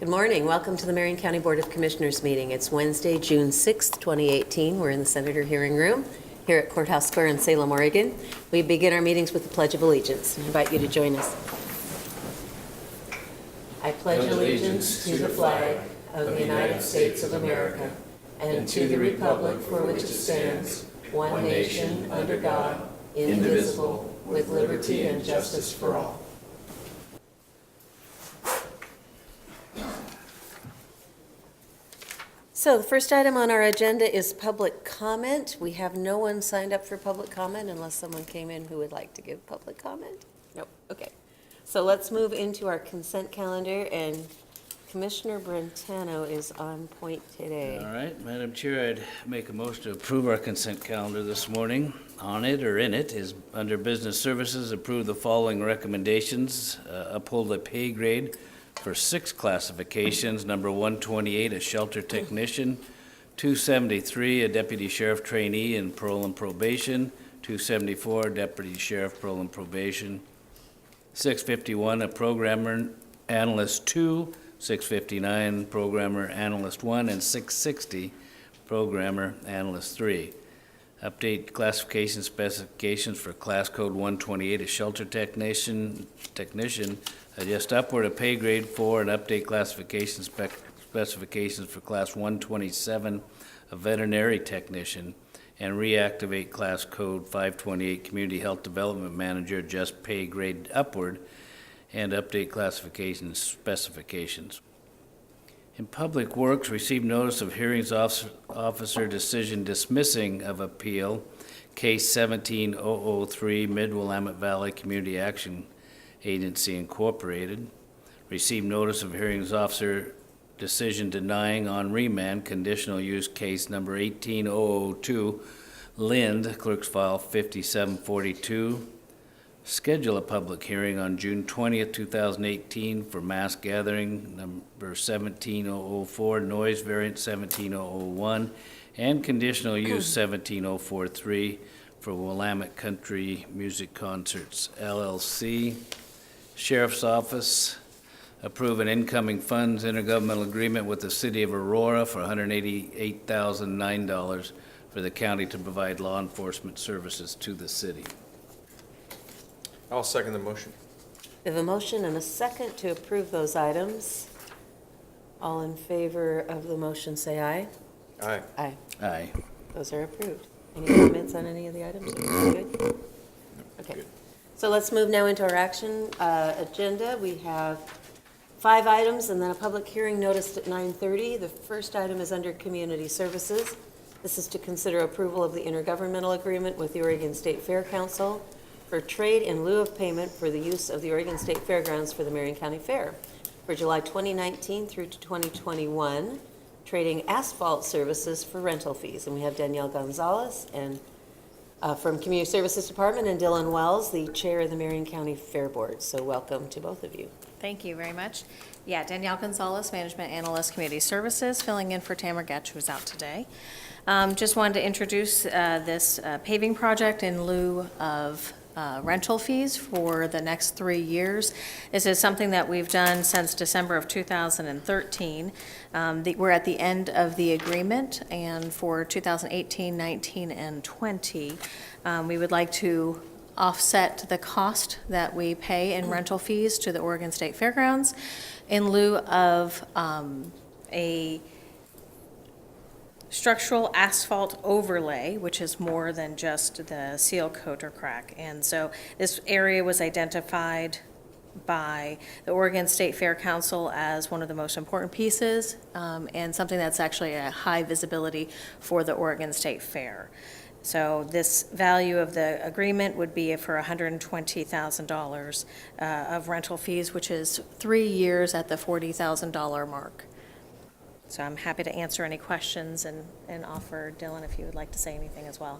Good morning. Welcome to the Marion County Board of Commissioners meeting. It's Wednesday, June 6th, 2018. We're in the Senator Hearing Room here at Courthouse Square in Salem, Oregon. We begin our meetings with the Pledge of Allegiance. I invite you to join us. I pledge allegiance to the flag of the United States of America and to the republic for which it stands, one nation, under God, indivisible, with liberty and justice for all. So the first item on our agenda is public comment. We have no one signed up for public comment unless someone came in who would like to give public comment. Nope, okay. So let's move into our consent calendar, and Commissioner Brentano is on point today. All right, Madam Chair, I'd make a motion to approve our consent calendar this morning. On it or in it is under business services, approve the following recommendations. Uphold a pay grade for 6 classifications. Number 128, a shelter technician. 273, a deputy sheriff trainee in parole and probation. 274, deputy sheriff parole and probation. 651, a programmer analyst 2. 659, programmer analyst 1. And 660, programmer analyst 3. Update classification specifications for class code 128, a shelter technician. Adjust upward a pay grade 4 and update classification specifications for class 127, a veterinary technician, and reactivate class code 528, community health development manager, adjust pay grade upward and update classification specifications. In Public Works, received notice of hearings officer decision dismissing of appeal, case 17003, Mid-Willamette Valley Community Action Agency Incorporated. Received notice of hearings officer decision denying on remand conditional use case number 18002, Lind, clerk's file 5742. Schedule a public hearing on June 20th, 2018 for mass gathering number 17004, noise variant 17001, and conditional use 17043 for Willamette Country Music Concerts, LLC. Sheriff's Office, approve an incoming funds intergovernmental agreement with the City of Aurora for $188,009 for the county to provide law enforcement services to the city. I'll second the motion. We have a motion and a second to approve those items. All in favor of the motion, say aye. Aye. Aye. Aye. Those are approved. Any comments on any of the items? Good? Okay. Good. So let's move now into our action agenda. We have 5 items and then a public hearing noticed at 9:30. The first item is under Community Services. This is to consider approval of the intergovernmental agreement with the Oregon State Fair Council for trade in lieu of payment for the use of the Oregon State Fairgrounds for the Marion County Fair for July 2019 through to 2021, trading asphalt services for rental fees. And we have Danielle Gonzalez and from Community Services Department, and Dylan Wells, the chair of the Marion County Fair Board. So welcome to both of you. Thank you very much. Yeah, Danielle Gonzalez, Management Analyst, Community Services, filling in for Tamara Getch, who's out today. Just wanted to introduce this paving project in lieu of rental fees for the next 3 years. This is something that we've done since December of 2013. We're at the end of the agreement, and for 2018, 19, and 20, we would like to offset the cost that we pay in rental fees to the Oregon State Fairgrounds in lieu of a structural asphalt overlay, which is more than just the seal coat or crack. And so this area was identified by the Oregon State Fair Council as one of the most important pieces and something that's actually a high visibility for the Oregon State Fair. So this value of the agreement would be for $120,000 of rental fees, which is 3 years at the $40,000 mark. So I'm happy to answer any questions and offer Dylan if you would like to say anything as well.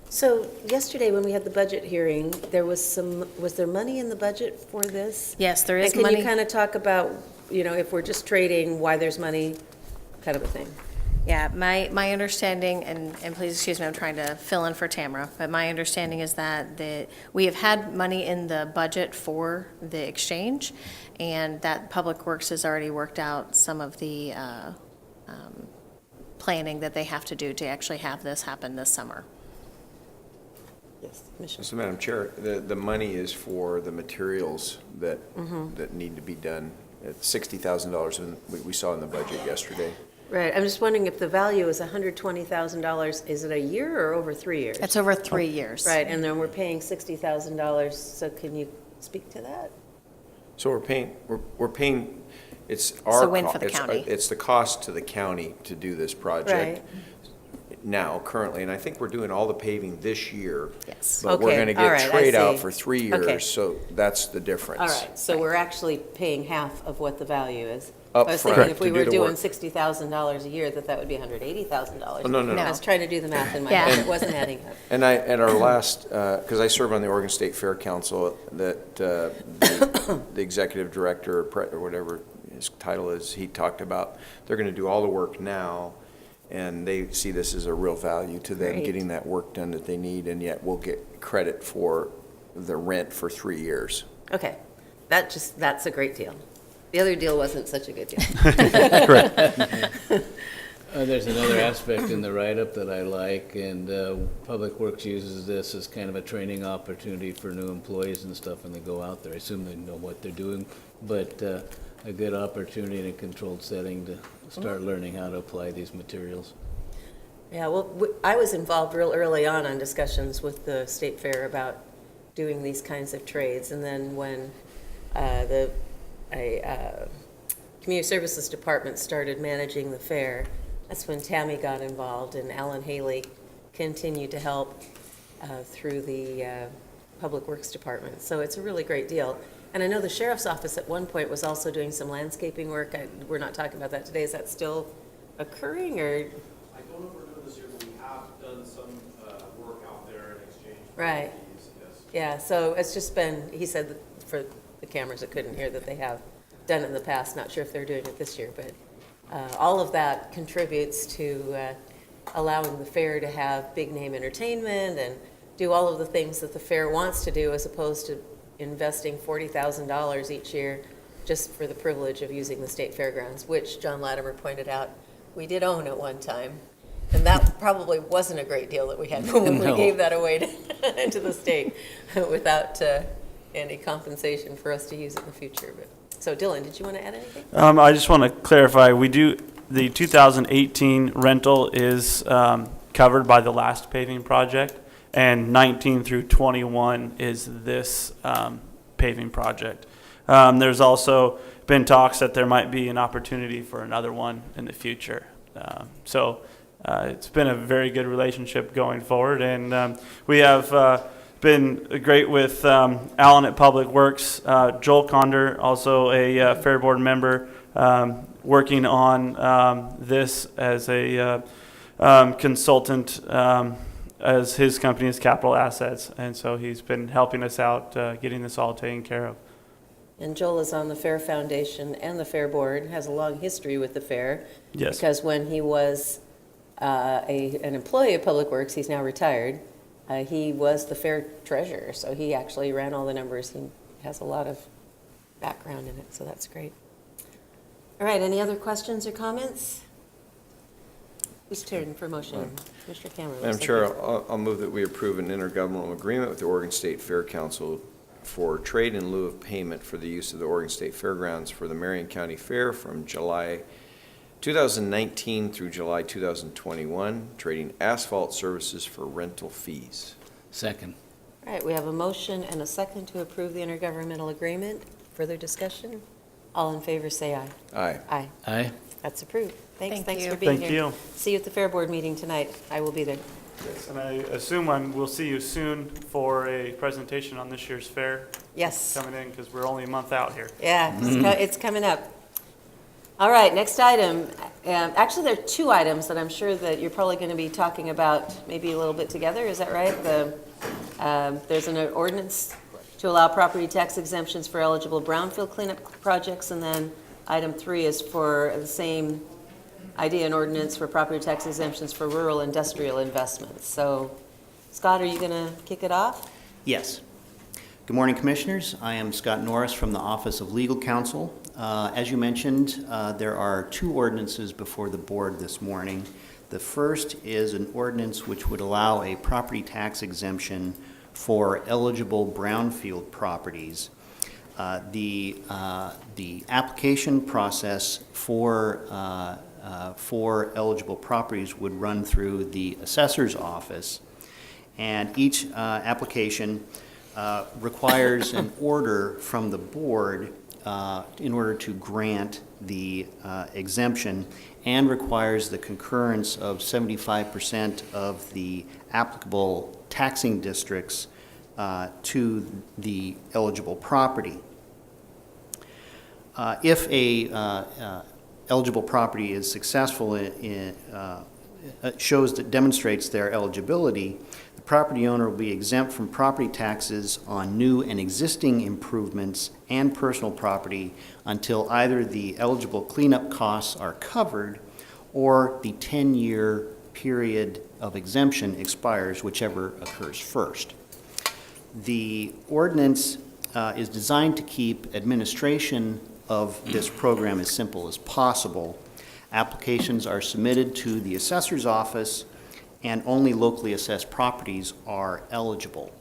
So yesterday when we had the budget hearing, was there money in the budget for this? Yes, there is and money. Can you kind of talk about, if we're just trading, why there's money, kind of a thing? Yeah, my understanding, and please excuse me, I'm trying to fill in for Tamara, but my understanding is that we have had money in the budget for the exchange, and that Public Works has already worked out some of the planning that they have to do to actually have this happen this summer. Yes, Commissioner. So, Madam Chair, the money is for the materials that, that need to be done. It's $60,000, and we saw in the budget yesterday. Right, I'm just wondering if the value is $120,000, is it a year or over 3 years? It's over 3 years. Right, and then we're paying $60,000, so can you speak to that? So we're paying, it's our. a win for the it's- county. It's the cost to the county to do this project. Right. Now, currently, and I think we're doing all the paving this year. Yes. But we're Okay, gonna all get right, I trade out see. for 3 Okay. years, so that's the difference. All right, so we're actually paying half of what the value is. Up I was front thinking if to we do were the doing work. $60,000 a year, that would be $180,000. Oh, no, no, no. I was trying to do the math in my Yeah. head, it wasn't adding up. And at our last, because I serve on the Oregon State Fair Council, that the executive director or whatever his title is, he talked about, they're going to do all the work now, and they see this as a real value to them, Great. getting that work done that they need, and yet we'll get credit for the rent for 3 years. Okay, that's a great deal. The other deal wasn't such a good deal. There's another aspect in the write-up that I like, and Public Works uses this as kind of a training opportunity for new employees and stuff when they go out there. I assume they know what they're doing, but a good opportunity in a controlled setting to start learning how to apply these materials. Yeah, well, I was involved real early on discussions with the State Fair about doing these kinds of trades, and then when the Community Services Department started managing the fair, that's when Tammy got involved, and Alan Haley continued to help through the Public Works Department. So it's a really great deal. And I know the Sheriff's Office at one point was also doing some landscaping work. We're not talking about that today. Is that still occurring, or? I don't know if we're doing this year, but we have done some work out there in exchange for Right. fees, yes. Yeah, so it's just been, he said that for the cameras that couldn't hear, that they have done it in the past. Not sure if they're doing it this year, but all of that contributes to allowing the fair to have big-name entertainment and do all of the things that the fair wants to do, as opposed to investing $40,000 each year just for the privilege of using the state fairgrounds, which John Latimer pointed out we did own at one time. And that probably wasn't a great deal that we had when we No. gave that away to the state without any compensation for us to use it in the future. But so, Dylan, did you want to add anything? I just want to clarify, the 2018 rental is covered by the last paving project, and 19 through 21 is this paving project. There's also been talks that there might be an opportunity for another one in the future. It's been a very good relationship going forward, and we have been great with Alan at Public Works, Joel Conder, also a Fair Board member, working on this as a consultant, as his company is Capital Assets, and so he's been helping us out getting this all taken care of. And Joel is on the Fair Foundation and the Fair Board, has a long history with the fair. Yes. Because when he was an employee of Public Works, he's now retired, he was the fair treasurer, so he actually ran all the numbers. He has a lot of background in it, so that's great. All right, any other questions or comments? Whose turn for motion? Commissioner Cameron. Madam Chair, I'll move that we approve an intergovernmental agreement with the Oregon State Fair Council for trade in lieu of payment for the use of the Oregon State Fairgrounds for the Marion County Fair from July 2019 through July 2021, trading asphalt services for rental fees. Second. All right, we have a motion and a second to approve the intergovernmental agreement. Further discussion? All in favor, say aye. Aye. Aye. Aye. That's approved. Thanks Thank for you. being Thank here. you. See you at the Fair Board meeting tonight. I will be there. Yes, and I assume we'll see you soon for a presentation on this year's fair Yes. coming in, because we're only a month out here. Yeah, it's coming up. All right, next item. Actually, there are two items that I'm sure that you're probably going to be talking about maybe a little bit together. Is that right? There's an ordinance to allow property tax exemptions for eligible brownfield cleanup projects, and then item 3 is for the same idea and ordinance for property tax exemptions for rural industrial investments. So, Scott, are you going to kick it off? Yes. Good morning, Commissioners. I am Scott Norris from the Office of Legal Counsel. As you mentioned, there are two ordinances before the board this morning. The first is an ordinance which would allow a property tax exemption for eligible brownfield properties. The application process for eligible properties would run through the assessor's office, and each application requires an order from the board in order to grant the exemption, and requires the concurrence of 75% of the applicable taxing districts to the eligible property. If a eligible property is successful demonstrates their eligibility, the property owner will be exempt from property taxes on new and existing improvements and personal property until either the eligible cleanup costs are covered or the 10-year period of exemption expires, whichever occurs first. The ordinance is designed to keep administration of this program as simple as possible. Applications are submitted to the assessor's office, and only locally assessed properties are eligible.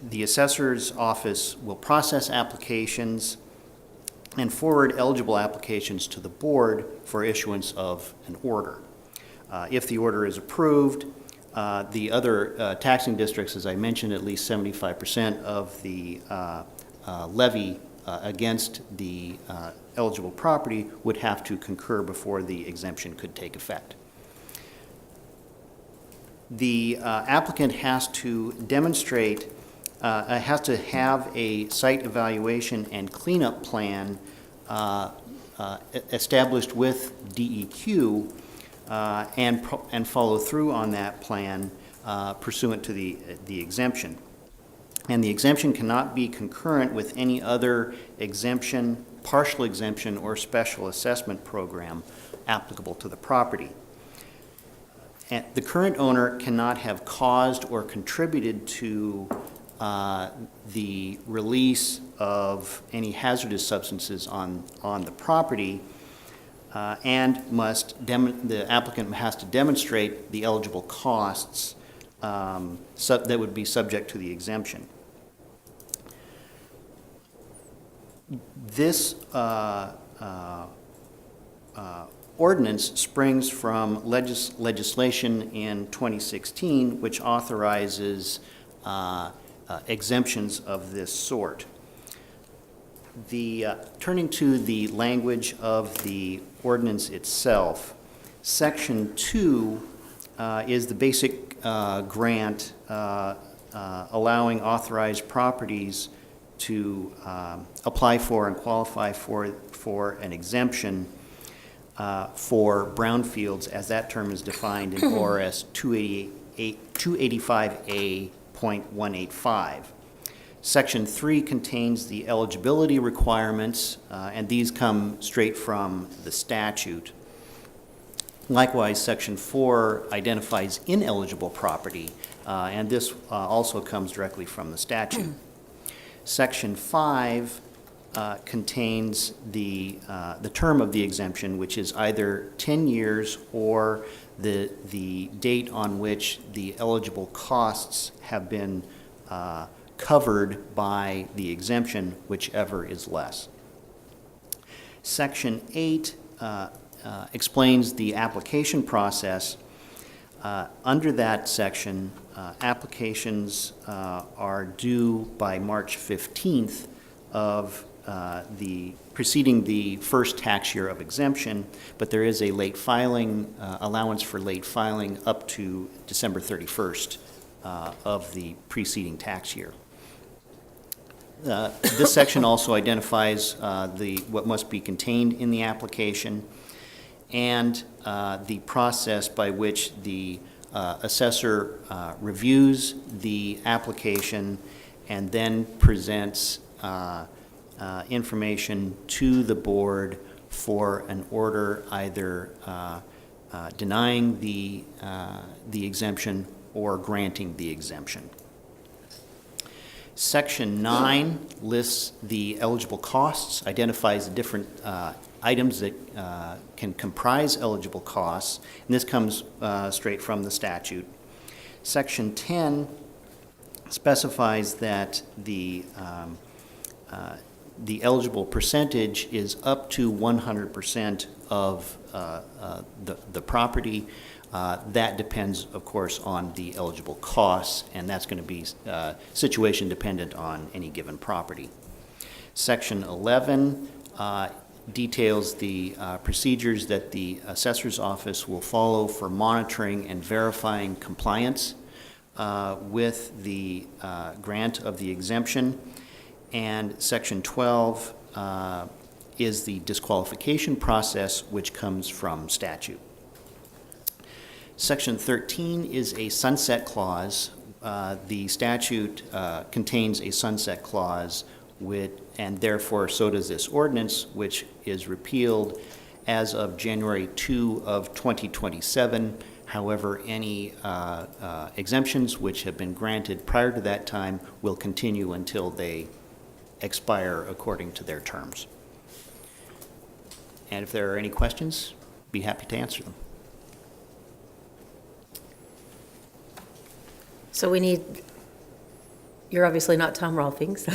The assessor's office will process applications and forward eligible applications to the board for issuance of an order. If the order is approved, the other taxing districts, as I mentioned, at least 75% of the levy against the eligible property would have to concur before the exemption could take effect. The applicant has to demonstrate, has to have a site evaluation and cleanup plan established with DEQ and follow through on that plan pursuant to the exemption. And the exemption cannot be concurrent with any other exemption, partial exemption, or special assessment program applicable to the property. And the current owner cannot have caused or contributed to the release of any hazardous substances on the property, and the applicant has to demonstrate the eligible costs that would be subject to the exemption. This ordinance springs from legislation in 2016, which authorizes exemptions of this sort. Turning to the language of the ordinance itself, Section 2 is the basic grant allowing authorized properties to apply for and qualify for an exemption for brownfields, as that term is defined in ORS 285A.185. Section 3 contains the eligibility requirements, and these come straight from the statute. Likewise, Section 4 identifies ineligible property, and this also comes directly from the statute. Section 5 contains the term of the exemption, which is either 10 years or the date on which the eligible costs have been covered by the exemption, whichever is less. Section 8 explains the application process. Under that section, applications are due by March 15th of the preceding the first tax year of exemption, but there is a late filing allowance for late filing up to December 31st of the preceding tax year. This section also identifies what must be contained in the application and the process by which the assessor reviews the application and then presents information to the board for an order either denying the exemption or granting the exemption. Section 9 lists the eligible costs, identifies the different items that can comprise eligible costs, and this comes straight from the statute. Section 10 specifies that the eligible percentage is up to 100% of the property. That depends, of course, on the eligible costs, and that's going to be situation dependent on any given property. Section 11 details the procedures that the assessor's office will follow for monitoring and verifying compliance with the grant of the exemption. And Section 12 is the disqualification process, which comes from statute. Section 13 is a sunset clause. The statute contains a sunset clause, and therefore so does this ordinance, which is repealed as of January 2 of 2027. However, any exemptions which have been granted prior to that time will continue until they expire according to their terms. And if there are any questions, be happy to answer them. So we need, you're obviously not Tom Rolfing, so.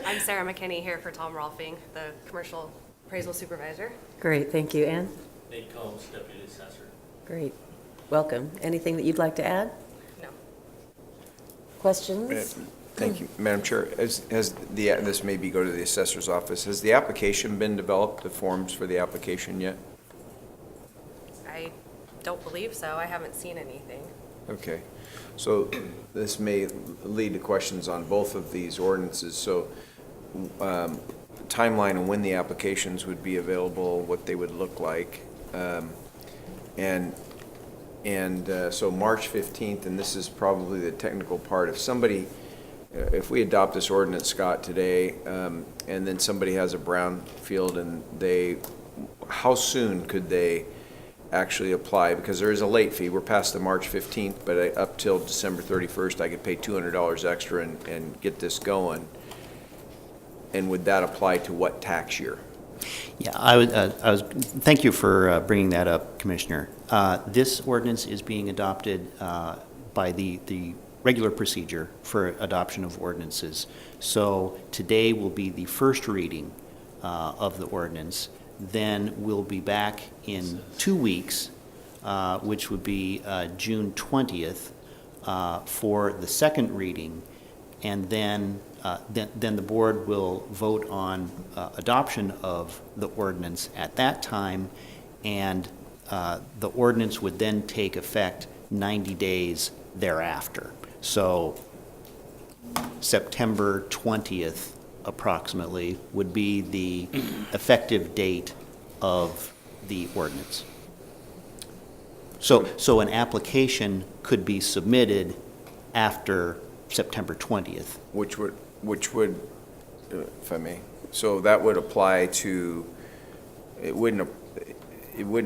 I'm Sarah McKinney here for Tom Rolfing, the commercial appraisal supervisor. Great, thank you. Ann? Nate Combs, Deputy Assessor. Great. Welcome. Anything that you'd like to add? No. Questions? Thank you, Madam Chair. This maybe go to the assessor's office. Has the application been developed, the forms for the application yet? I don't believe so. I haven't seen anything. Okay. So this may lead to questions on both of these ordinances. So timeline on when the applications would be available, what they would look like. So March 15th, and this is probably the technical part. If we adopt this ordinance, Scott, today, and then somebody has a brownfield and how soon could they actually apply? Because there is a late fee. We're past the March 15th, but up till December 31st, I could pay $200 extra and get this going. And would that apply to what tax year? Yeah, thank you for bringing that up, Commissioner. This ordinance is being adopted by the regular procedure for adoption of ordinances. So today will be the first reading of the ordinance. Then we'll be back in 2 weeks, which would be June 20th, for the second reading, and then the board will vote on adoption of the ordinance at that time, and the ordinance would then take effect 90 days thereafter. So September 20th approximately would be the effective date of the ordinance. So an application could be submitted after September 20th. Which would, if I may, so that would apply to, it wouldn't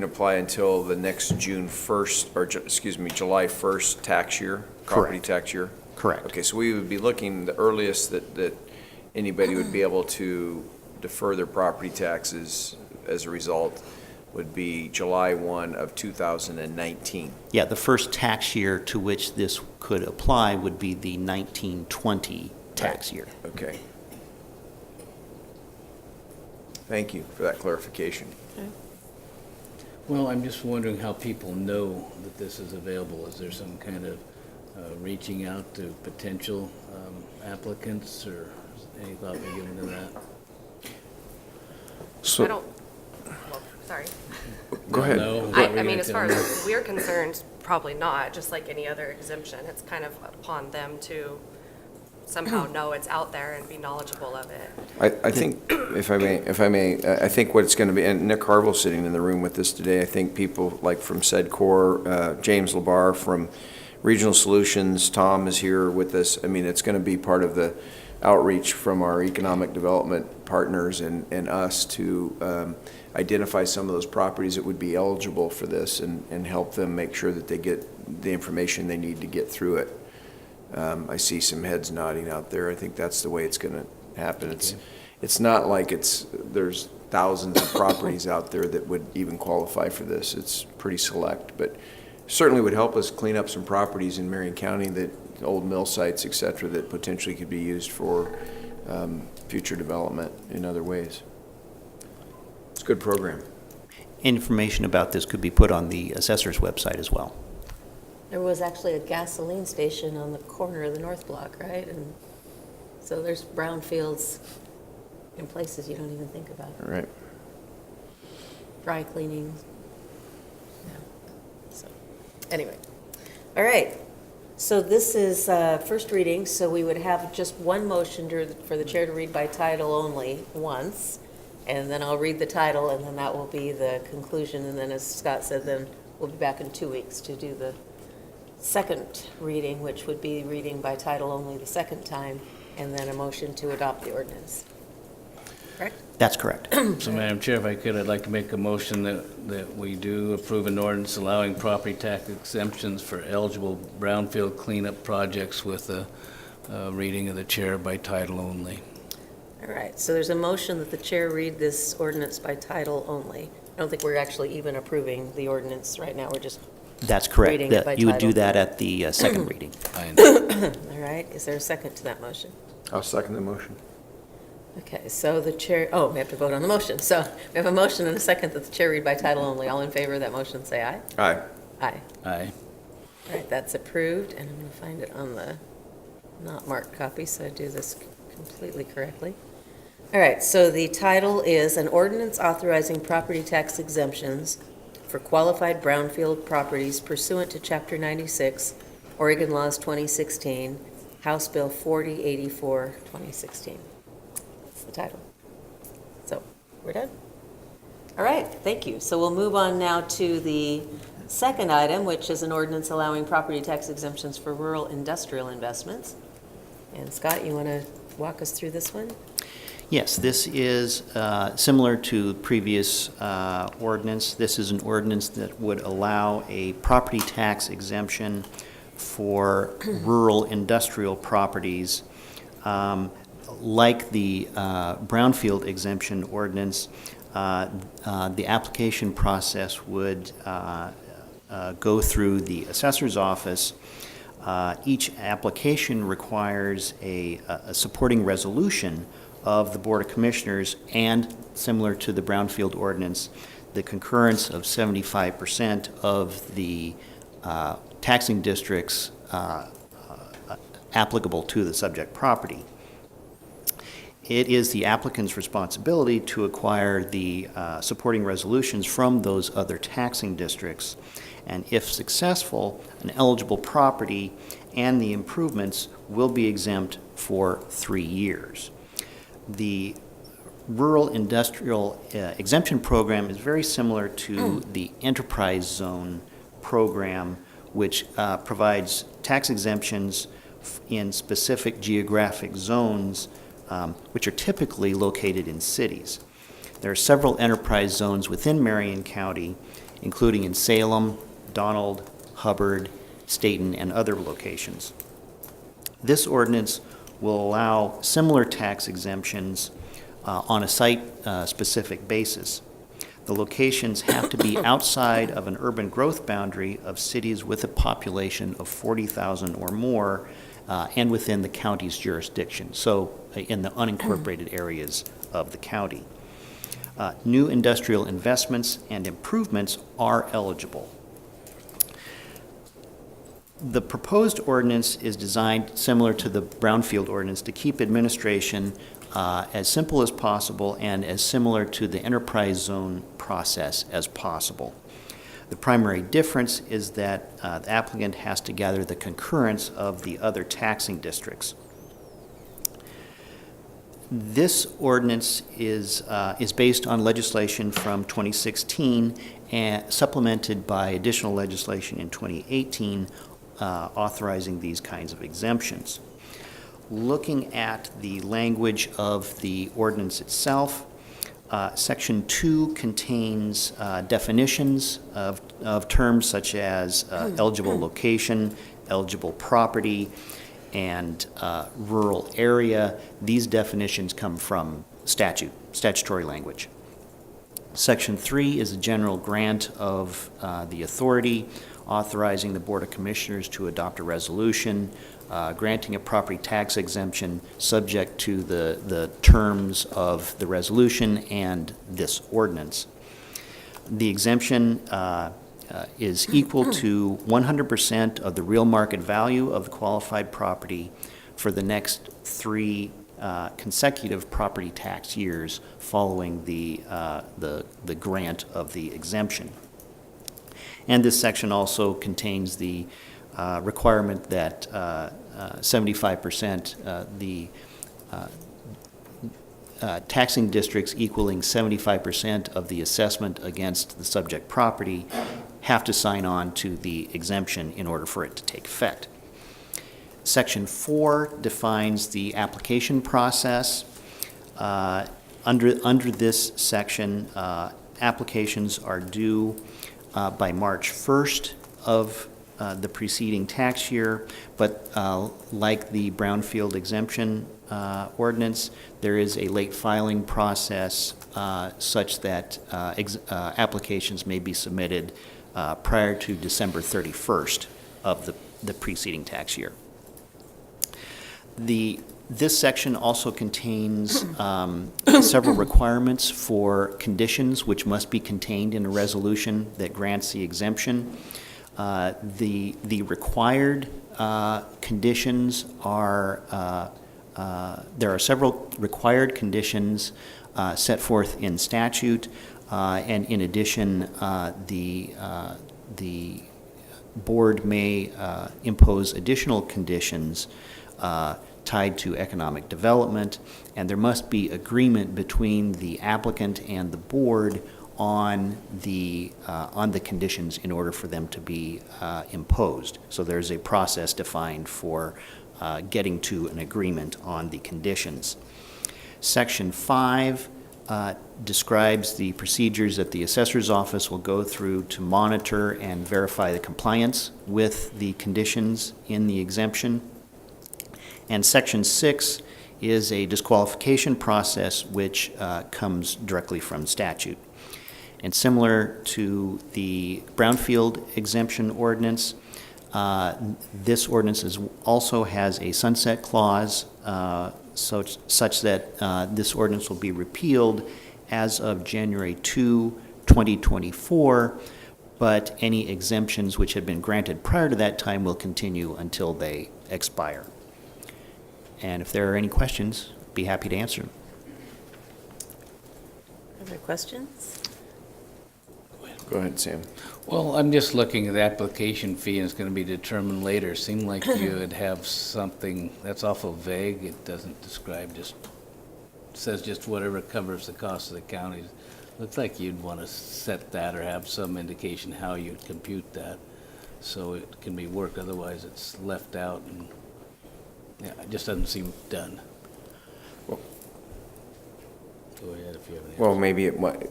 apply until the next July 1st tax year, property tax year? Correct. Okay, so we would be looking, the earliest that anybody would be able to defer their property taxes as a result would be July 1 of 2019. Yeah, the first tax year to which this could apply would be the 1920 tax year. Okay. Thank you for that clarification. Well, I'm just wondering how people know that this is available. Is there some kind of reaching out to potential applicants, or any thought be given to that? I don't, well, sorry. Go ahead. No? I mean, as far as we're concerned, probably not, just like any other exemption. It's kind of upon them to somehow know it's out there and be knowledgeable of it. I think, if I may, I think what it's going to be, and Nick Harville's sitting in the room with us today, I think people like from SEDCOR, James Labar from Regional Solutions, Tom is here with us. I mean, it's going to be part of the outreach from our economic development partners and us to identify some of those properties that would be eligible for this and help them make sure that they get the information they need to get through it. I see some heads nodding out there. I think that's the way it's going to happen. It's not like there's thousands of properties out there that would even qualify for this. It's pretty select, but certainly would help us clean up some properties in Marion County, that old mill sites, et cetera, that potentially could be used for future development in other ways. It's a good program. Information about this could be put on the assessor's website as well. There was actually a gasoline station on the corner of the North Block, right? And so there's brownfields in places you don't even think about. All right. Dry cleaning. Yeah. So, anyway. All right. So this is first reading, so we would have just one motion for the chair to read by title only once, and then I'll read the title, and then that will be the conclusion, and then as Scott said, then we'll be back in 2 weeks to do the second reading, which would be reading by title only the second time, and then a motion to adopt the ordinance. Correct? That's correct. So, Madam Chair, if I could, I'd like to make a motion that we do approve an ordinance allowing property tax exemptions for eligible brownfield cleanup projects with a reading of the chair by title only. All right, so there's a motion that the chair read this ordinance by title only. I don't think we're actually even approving the ordinance right now, we're just, That's correct. Reading it by You would do title. that at the second reading. all right, is there a second to that motion? I'll second the motion. Okay, so the chair, we have to vote on the motion. So we have a motion and a second that the chair read by title only. All in favor of that motion, say aye. Aye. Aye. Aye. All right, that's approved, and I'm going to find it on the not marked copy, so I do this completely correctly. All right, so the title is an ordinance authorizing property tax exemptions for qualified brownfield properties pursuant to Chapter 96, Oregon Laws 2016, House Bill 4084, 2016. That's the title. So, we're done? All right, thank you. So we'll move on now to the second item, which is an ordinance allowing property tax exemptions for rural industrial investments. And Scott, you want to walk us through this one? Yes, this is similar to previous ordinance. This is an ordinance that would allow a property tax exemption for rural industrial properties. Like the brownfield exemption ordinance, the application process would go through the assessor's office. Each application requires a supporting resolution of the Board of Commissioners, and similar to the brownfield ordinance, the concurrence of 75% of the taxing districts applicable to the subject property. It is the applicant's responsibility to acquire the supporting resolutions from those other taxing districts, and if successful, an eligible property and the improvements will be exempt for 3 years. The rural industrial exemption program is very similar to the enterprise zone program, which provides tax exemptions in specific geographic zones, which are typically located in cities. There are several enterprise zones within Marion County, including in Salem, Donald, Hubbard, Staten, and other locations. This ordinance will allow similar tax exemptions on a site-specific basis. The locations have to be outside of an urban growth boundary of cities with a population of 40,000 or more and within the county's jurisdiction, so in the unincorporated areas of the county. New industrial investments and improvements are eligible. The proposed ordinance is designed, similar to the brownfield ordinance, to keep administration as simple as possible and as similar to the enterprise zone process as possible. The primary difference is that the applicant has to gather the concurrence of the other taxing districts. This ordinance is based on legislation from 2016 and supplemented by additional legislation in 2018 authorizing these kinds of exemptions. Looking at the language of the ordinance itself, Section 2 contains definitions of terms such as eligible location, eligible property, and rural area. These definitions come from statutory language. Section 3 is a general grant of the authority authorizing the Board of Commissioners to adopt a resolution granting a property tax exemption subject to the terms of the resolution and this ordinance. The exemption is equal to 100% of the real market value of the qualified property for the next 3 consecutive property tax years following the grant of the exemption. And this section also contains the requirement that 75%, taxing districts equaling 75% of the assessment against the subject property have to sign on to the exemption in order for it to take effect. Section 4 defines the application process. Under this section, applications are due by March 1st of the preceding tax year, but like the brownfield exemption ordinance, there is a late filing process such that applications may be submitted prior to December 31st of the preceding tax year. This section also contains several requirements for conditions which must be contained in a resolution that grants the exemption. The required conditions are, there are several required conditions set forth in statute, and in addition, the board may impose additional conditions tied to economic development, and there must be agreement between the applicant and the board on the conditions in order for them to be imposed. So there's a process defined for getting to an agreement on the conditions. Section 5 describes the procedures that the assessor's office will go through to monitor and verify the compliance with the conditions in the exemption. And Section 6 is a disqualification process which comes directly from statute. And similar to the brownfield exemption ordinance, this ordinance also has a sunset clause such that this ordinance will be repealed as of January 2, 2024, but any exemptions which have been granted prior to that time will continue until they expire. And if there are any questions, I'd be happy to answer them. Other questions? Go ahead, Sam. Well, I'm just looking at the application fee, and it's going to be determined later. Seemed like you would have something, that's awful vague. It doesn't describe, just says just whatever covers the cost of the county. Looks like you'd want to set that or have some indication how you'd compute that so it can be worked. Otherwise, it's left out, and yeah, it just doesn't seem done. Well- Go ahead if you have any. Well, maybe it might,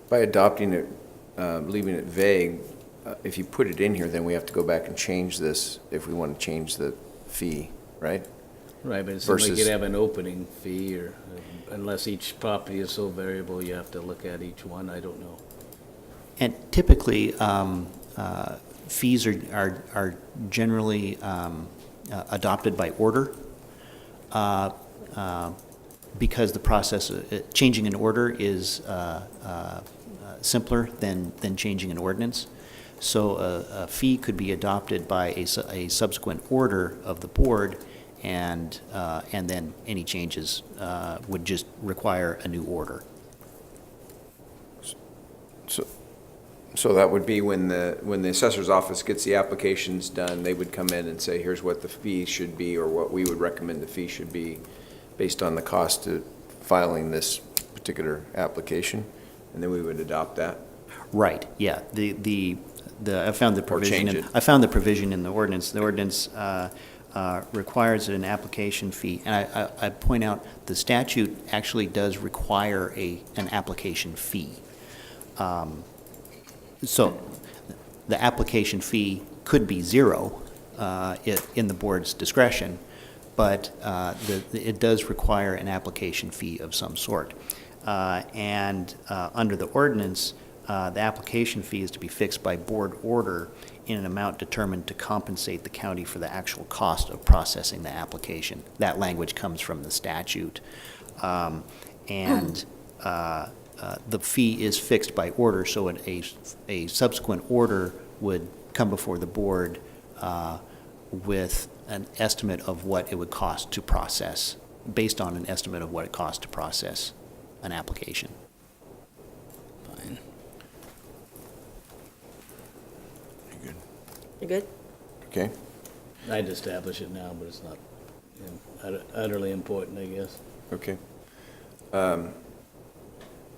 by adopting it, leaving it vague, if you put it in here, then we have to go back and change this if we want to change the fee, right? Right, but it seems like Versus- you'd have an opening fee, or unless each property is so variable, you have to look at each one. I don't know. And typically, fees are generally adopted by order because the process, changing an order is simpler than changing an ordinance. So a fee could be adopted by a subsequent order of the board, and then any changes would just require a new order. So that would be when the assessor's office gets the applications done, they would come in and say, here's what the fee should be, or what we would recommend the fee should be based on the cost of filing this particular application, and then we would adopt that. Right, yeah. I found the Or provision. change it. I found the provision in the ordinance. The ordinance requires an application fee. And I point out, the statute actually does require an application fee. So the application fee could be zero in the board's discretion, but it does require an application fee of some sort. And under the ordinance, the application fee is to be fixed by board order in an amount determined to compensate the county for the actual cost of processing the application. That language comes from the statute. And the fee is fixed by order, so a subsequent order would come before the board with an estimate of what it would cost to process, based on an estimate of what it costs to process an application. Fine. You good? Okay. I'd establish it now, but it's not utterly important, I guess. Okay.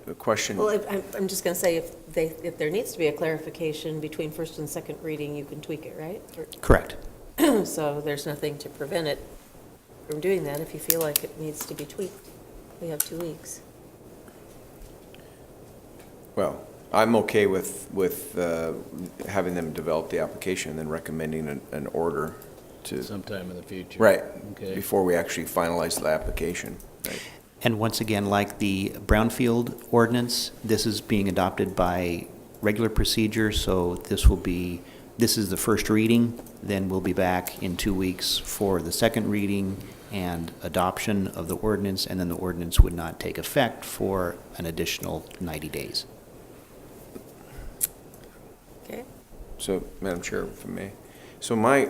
The question. Well, I'm just going to say, if there needs to be a clarification between first and second reading, you can tweak it, right? Correct. So there's nothing to prevent it from doing that if you feel like it needs to be tweaked. We have 2 weeks. Well, I'm okay with having them develop the application and then recommending an order to. Sometime in the future. Right. Okay. Before we actually finalize the application. Right. And once again, like the Brownfield ordinance, this is being adopted by regular procedure, so this is the first reading, then we'll be back in 2 weeks for the second reading and adoption of the ordinance, and then the ordinance would not take effect for an additional 90 days. Okay? So, Madam Chair, if I may. So my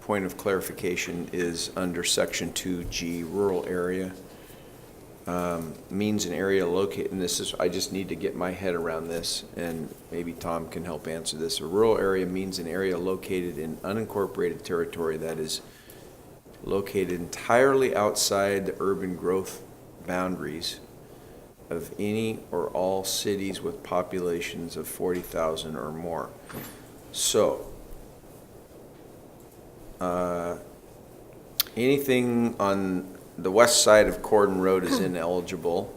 point of clarification is under Section 2G, rural area. Means an area located, and this is, I just need to get my head around this, and maybe Tom can help answer this. A rural area means an area located in unincorporated territory that is located entirely outside the urban growth boundaries of any or all cities with populations of 40,000 or more. So, anything on the west side of Cordon Road is ineligible.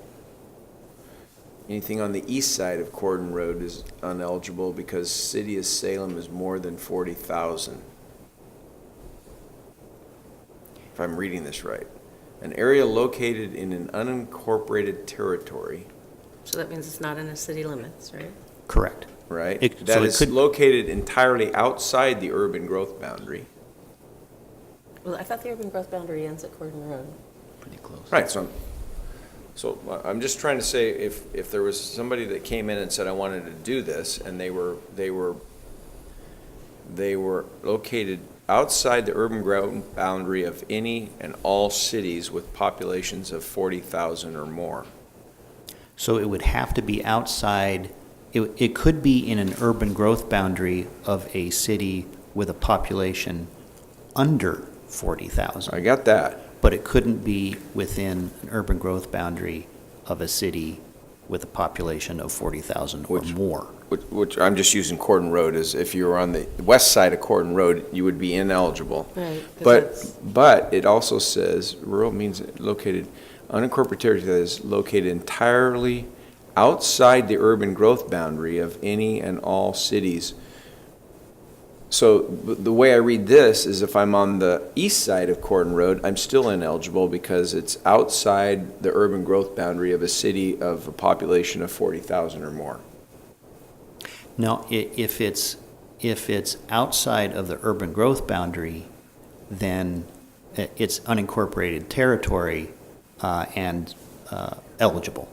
Anything on the east side of Cordon Road is ineligible because city of Salem is more than 40,000. If I'm reading this right. An area located in an unincorporated territory. So that means it's not in the city limits, right? Correct. Right? It- That so it is could- located entirely outside the urban growth boundary. Well, I thought the urban growth boundary ends at Cordon Road. Pretty close. Right, so I'm just trying to say, if there was somebody that came in and said, I wanted to do this, and they were located outside the urban growth boundary of any and all cities with populations of 40,000 or more. So it would have to be outside, it could be in an urban growth boundary of a city with a population under 40,000. I got that. But it couldn't be within an urban growth boundary of a city with a population of 40,000 or more. Which I'm just using Cordon Road as if you were on the west side of Cordon Road, you would be ineligible. Right. 'Cause But it also says rural means located, unincorporated territory that is located entirely outside the urban growth boundary of any and all cities. So the way I read this is if I'm on the east side of Cordon Road, I'm still ineligible because it's outside the urban growth boundary of a city of a population of 40,000 or more. No, if it's outside of the urban growth boundary, then it's unincorporated territory and eligible.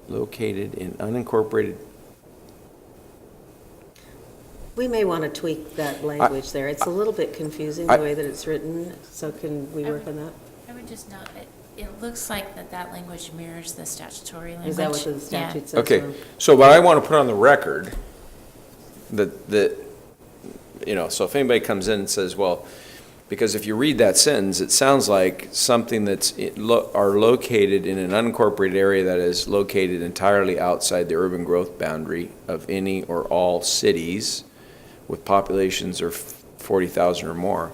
Located in unincorporated. We may want to tweak that language there. It's a little bit confusing the way that it's written, so can we work on that? I would just note, it looks like that language mirrors the statutory language. Is that what the Yeah. statute says? Okay, so what I want to put on the record, that, so if anybody comes in and says, well, because if you read that sentence, it sounds like something that's are located in an unincorporated area that is located entirely outside the urban growth boundary of any or all cities with populations of 40,000 or more.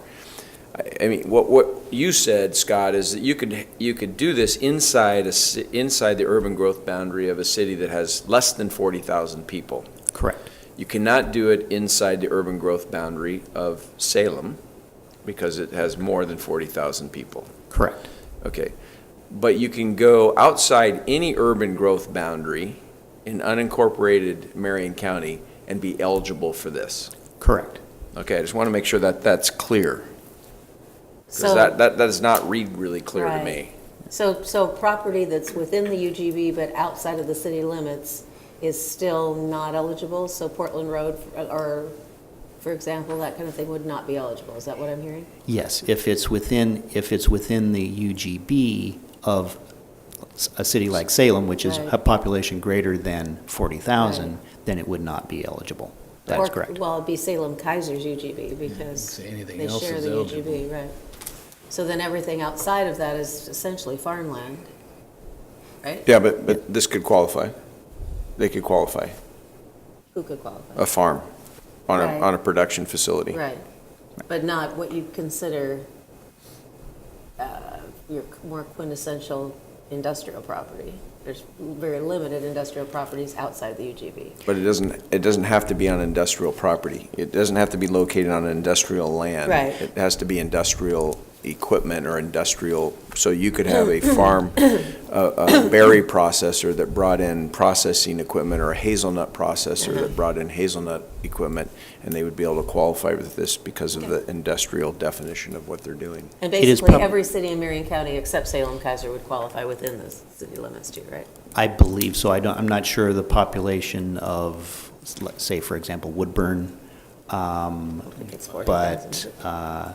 I mean, what you said, Scott, is that you could do this inside the urban growth boundary of a city that has less than 40,000 people. Correct. You cannot do it inside the urban growth boundary of Salem because it has more than 40,000 people. Correct. Okay. But you can go outside any urban growth boundary in unincorporated Marion County and be eligible for this. Correct. Okay, I just want to make sure that that's clear. So- Because that does not read really clear to Right. me. So property that's within the UGB but outside of the city limits is still not eligible? So Portland Road, or, for example, that kind of thing would not be eligible? Is that what I'm hearing? Yes, if it's within the UGB of a city like Salem, which is Right. a population greater than 40,000, Right. then it would not be eligible. That is Or- correct. Well, it'd be Salem Kaiser's UGB because say anything they else share is the eligible. UGB, right. So then everything outside of that is essentially farmland, right? Yeah, but this could qualify. They could qualify, Who could qualify? a farm on Right. on a production facility. Right, but not what you consider your more quintessential industrial property. There's very limited industrial properties outside the UGB. But it doesn't have to be on industrial property. It doesn't have to be located on industrial land. Right. It has to be industrial equipment or industrial, so you could have a farm, a berry processor that brought in processing equipment, or a hazelnut processor that brought in hazelnut equipment, and they would be able to qualify with this because of the industrial definition of what they're doing. And It is basically, prob- every city in Marion County except Salem Kaiser would qualify within the city limits too, right? I believe so. I'm not sure the population of, let's say, for example, Woodburn, I think it's 40,000. but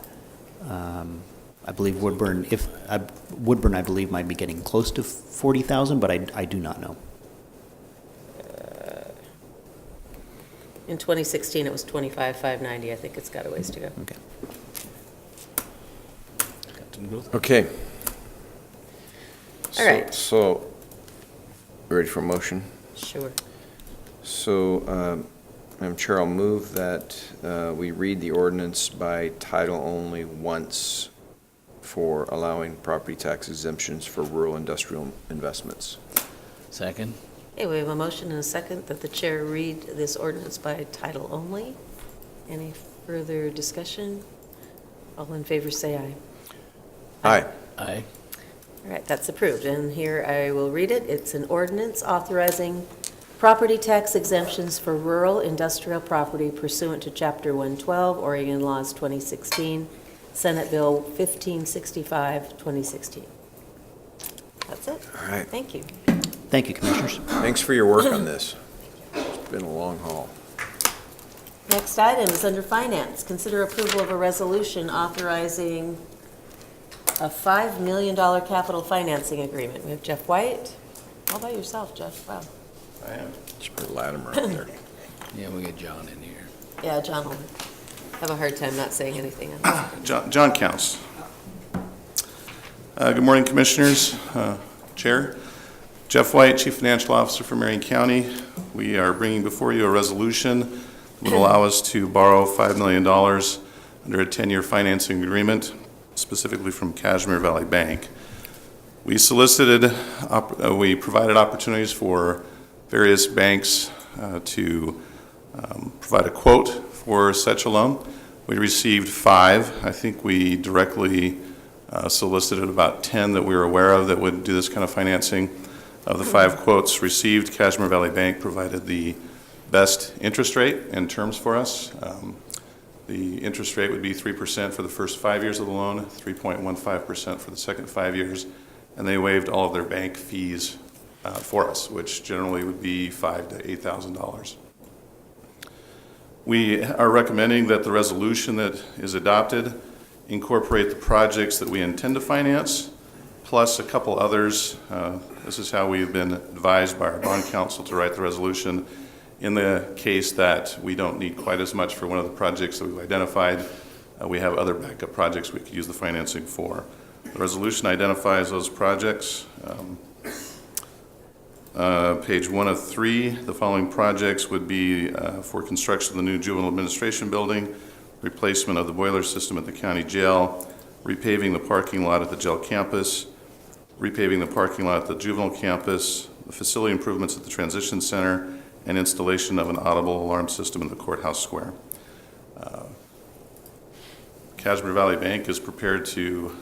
I believe Woodburn, Woodburn, I believe, might be getting close to 40,000, but I do not know. In 2016, it was 25,590. I think it's got a ways to go. Okay. Okay. All right. So, ready for a motion? Sure. So, Madam Chair, I'll move that we read the ordinance by title only once for allowing property tax exemptions for rural industrial investments. Second? Okay, we have a motion and a second that the chair read this ordinance by title only. Any further discussion? All in favor, say aye. Aye. Aye. All right, that's approved, and here I will read it. It's an ordinance authorizing property tax exemptions for rural industrial property pursuant to Chapter 112, Oregon Laws 2016, Senate Bill 1565, 2016. That's it. All right. Thank you. Thank you, Commissioners. Thanks for your work on this. It's been a long haul. Next item is under Finance. Consider approval of a resolution authorizing a $5 million capital financing agreement. We have Jeff White. All by yourself, Jeff. Wow. I am. Just put Latimer up there. Yeah, we get John in here. Yeah, John will have a hard time not saying anything. John counts. Good morning, Commissioners, Chair. Jeff White, Chief Financial Officer for Marion County. We are bringing before you a resolution that would allow us to borrow $5 million under a 10-year financing agreement, specifically from Kashmir Valley Bank. We we provided opportunities for various banks to provide a quote for such a loan. We received 5. I think we directly solicited about 10 that we were aware of that would do this kind of financing. Of the 5 quotes received, Kashmir Valley Bank provided the best interest rate and terms for us. The interest rate would be 3% for the first 5 years of the loan, 3.15% for the second 5 years, and they waived all of their bank fees for us, which generally would be $5,000 to $8,000. We are recommending that the resolution that is adopted incorporate the projects that we intend to finance, plus a couple others. This is how we've been advised by our bond counsel to write the resolution. In the case that we don't need quite as much for one of the projects that we've identified, we have other backup projects we could use the financing for. The resolution identifies those projects. Page 1 of 3, the following projects would be for construction of the new juvenile administration building, replacement of the boiler system at the county jail, repaving the parking lot at the jail campus, repaving the parking lot at the juvenile campus, the facility improvements at the transition center, and installation of an audible alarm system in the courthouse square. Casper Valley Bank is prepared to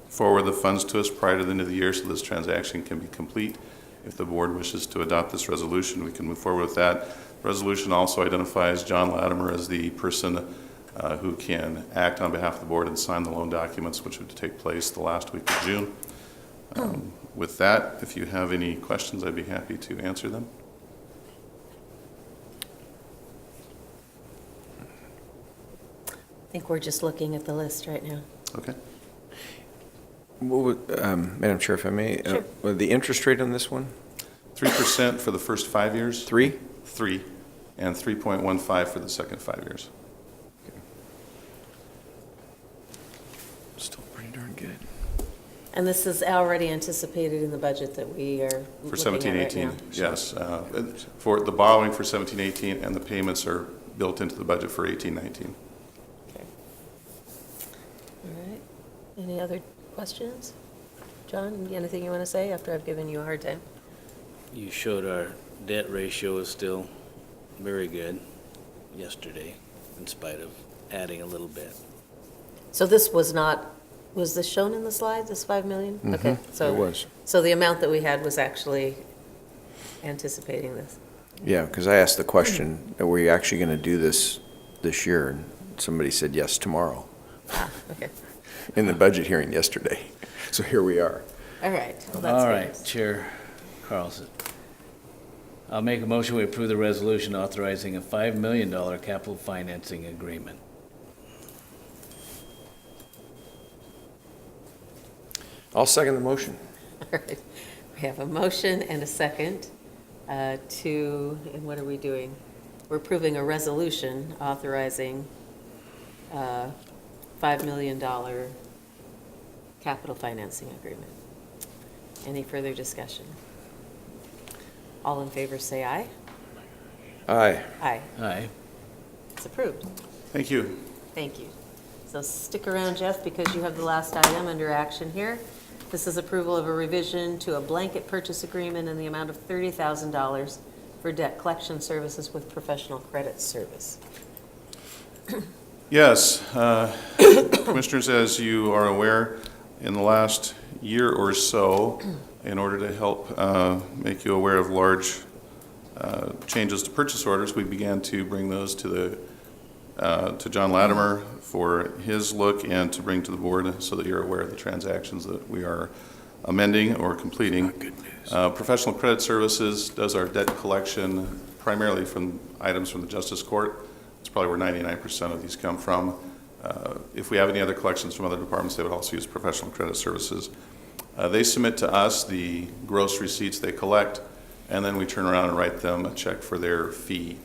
forward the funds to us prior to the end of the year so this transaction can be complete. If the board wishes to adopt this resolution, we can move forward with that. The resolution also identifies John Latimer as the person who can act on behalf of the board and sign the loan documents, which would take place the last week of June. With that, if you have any questions, I'd be happy to answer them. I think we're just looking at the list right now. Okay. Madam Chair, if I may, Sure. the interest rate on this one? 3% for the first 5 years. 3? 3, and 3.15 for the second 5 years. Still pretty darn good. And this is already anticipated in the budget that we are For looking at right 17-18, now. yes. For the borrowing for 17-18, and the payments are built into the budget for 18-19. Okay. All right. Any other questions? John, anything you want to say after I've given you a hard time? You showed our debt ratio is still very good yesterday, in spite of adding a little bit. So this was not, was this shown in the slide, this 5 million? Okay, so It was. So the amount that we had was actually anticipating this. Yeah, because I asked the question, are we actually going to do this year? And somebody said yes tomorrow Okay, in the budget hearing yesterday. So here we are. all right. Well, that's All right, good. Chair Carlson. I'll make a motion, we approve the resolution authorizing a $5 million capital financing agreement. I'll second the motion. All right. We have a motion and a second and what are we doing? We're approving a resolution authorizing $5 million capital financing agreement. Any further discussion? All in favor, say aye. Aye. Aye. Aye. It's approved. Thank you. Thank you. So stick around, Jeff, because you have the last item under action here. This is approval of a revision to a blanket purchase agreement in the amount of $30,000 for debt collection services with professional credit service. Yes, Commissioners, as you are aware, in the last year or so, in order to help make you aware of large changes to purchase orders, we began to bring those to John Latimer for his look and to bring to the board so that you're aware of the transactions that we are amending or completing. Professional credit services does our debt collection primarily from items from the Justice Court. It's probably where 99% of these come from. If we have any other collections from other departments, they would also use professional credit services. They submit to us the gross receipts they collect, and then we turn around and write them a check for their fee.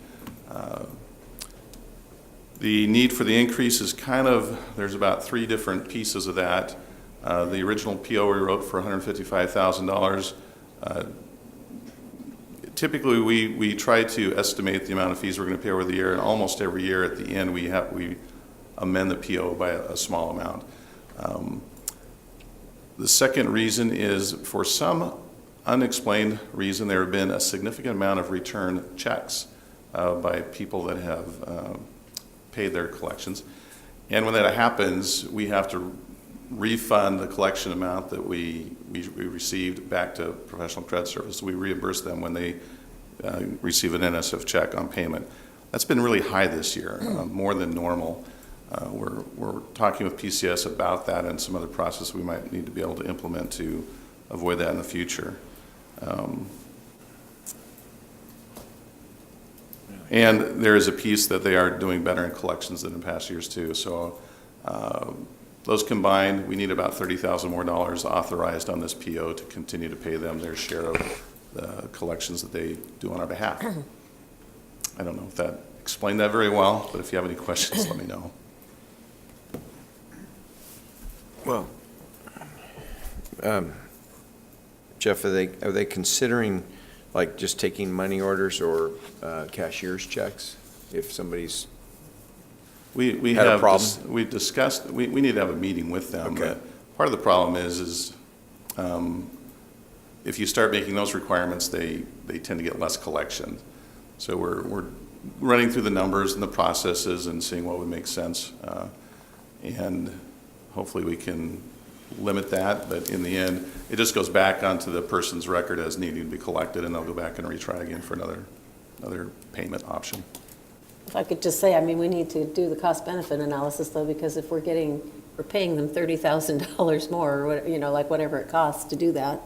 The need for the increase is there's about 3 different pieces of that. The original PO we wrote for $155,000. Typically, we try to estimate the amount of fees we're going to pay over the year, and almost every year at the end, we amend the PO by a small amount. The second reason is, for some unexplained reason, there have been a significant amount of return checks by people that have paid their collections. And when that happens, we have to refund the collection amount that we received back to professional credit service. We reimburse them when they receive an NSF check on payment. That's been really high this year, more than normal. We're talking with PCS about that and some other process we might need to be able to implement to avoid that in the future. And there is a piece that they are doing better in collections than in past years too. So those combined, we need about $30,000 more authorized on this PO to continue to pay them their share of the collections that they do on our behalf. I don't know if that explained that very well, but if you have any questions, let me know. Jeff, are they considering, like, just taking money orders or cashier's checks if somebody's, We Had a have, problem? we discussed, we need to have a meeting with them. Okay. But part of the problem is if you start making those requirements, they tend to get less collection. So we're running through the numbers and the processes and seeing what would make sense. And hopefully we can limit that, but in the end, it just goes back onto the person's record as needing to be collected, and they'll go back and retry again for another payment option. If I could just say, I mean, we need to do the cost-benefit analysis, though, because if we're paying them $30,000 more, or what, like whatever it costs to do that.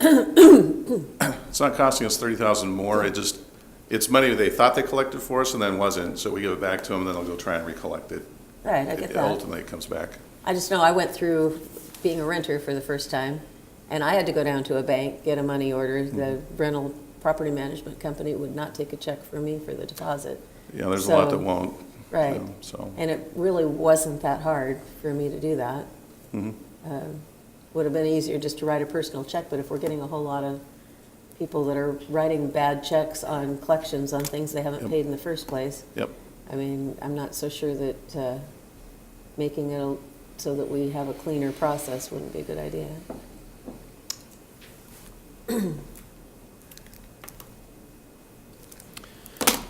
It's not costing us $30,000 more, it's money they thought they collected for us and then wasn't, so we give it back to them, and then they'll go try and recollect it. Right, I get that. Ultimately, it comes back. I just know I went through being a renter for the first time, and I had to go down to a bank, get a money order. The rental property management company would not take a check for me for the deposit. Yeah, there's a lot that So- won't. Right. So, And it really wasn't that hard for me to do that. mhm. Would have been easier just to write a personal check, but if we're getting a whole lot of people that are writing bad checks on collections on things they haven't Yep. paid in the first place, Yep. I mean, I'm not so sure that making it so that we have a cleaner process wouldn't be a good idea.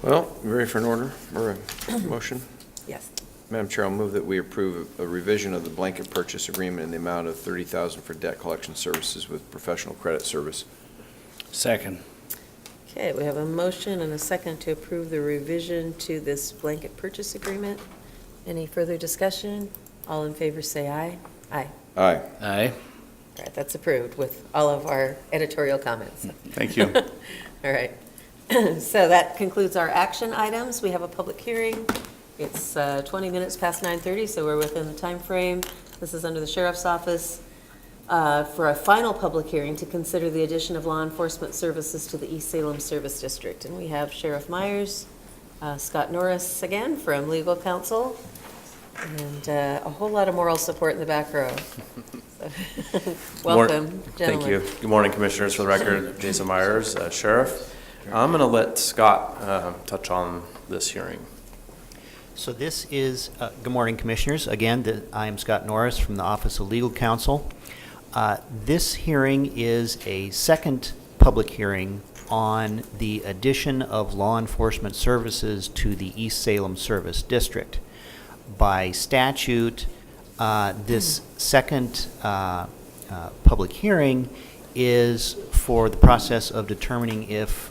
Well, you ready for an order or a motion? Yes. Madam Chair, I'll move that we approve a revision of the blanket purchase agreement in the amount of $30,000 for debt collection services with professional credit service. Second. Okay, we have a motion and a second to approve the revision to this blanket purchase agreement. Any further discussion? All in favor say aye. Aye. Aye. Aye. All right, that's approved with all of our editorial comments. Thank you. All right. So that concludes our action items. We have a public hearing. It's 20 minutes past 9:30, so we're within the time frame. This is under the Sheriff's Office for a final public hearing to consider the addition of law enforcement services to the East Salem Service District. And we have Sheriff Myers, Scott Norris again from Legal Counsel, and a whole lot of moral support in the back row. So, welcome, gentlemen. Thank you. Good morning, Commissioners. For the record, Jason Myers, Sheriff. I'm going to let Scott touch on this hearing. So this is, good morning, Commissioners. Again, I am Scott Norris from the Office of Legal Counsel. This hearing is a second public hearing on the addition of law enforcement services to the East Salem Service District. By statute, this second public hearing is for the process of determining if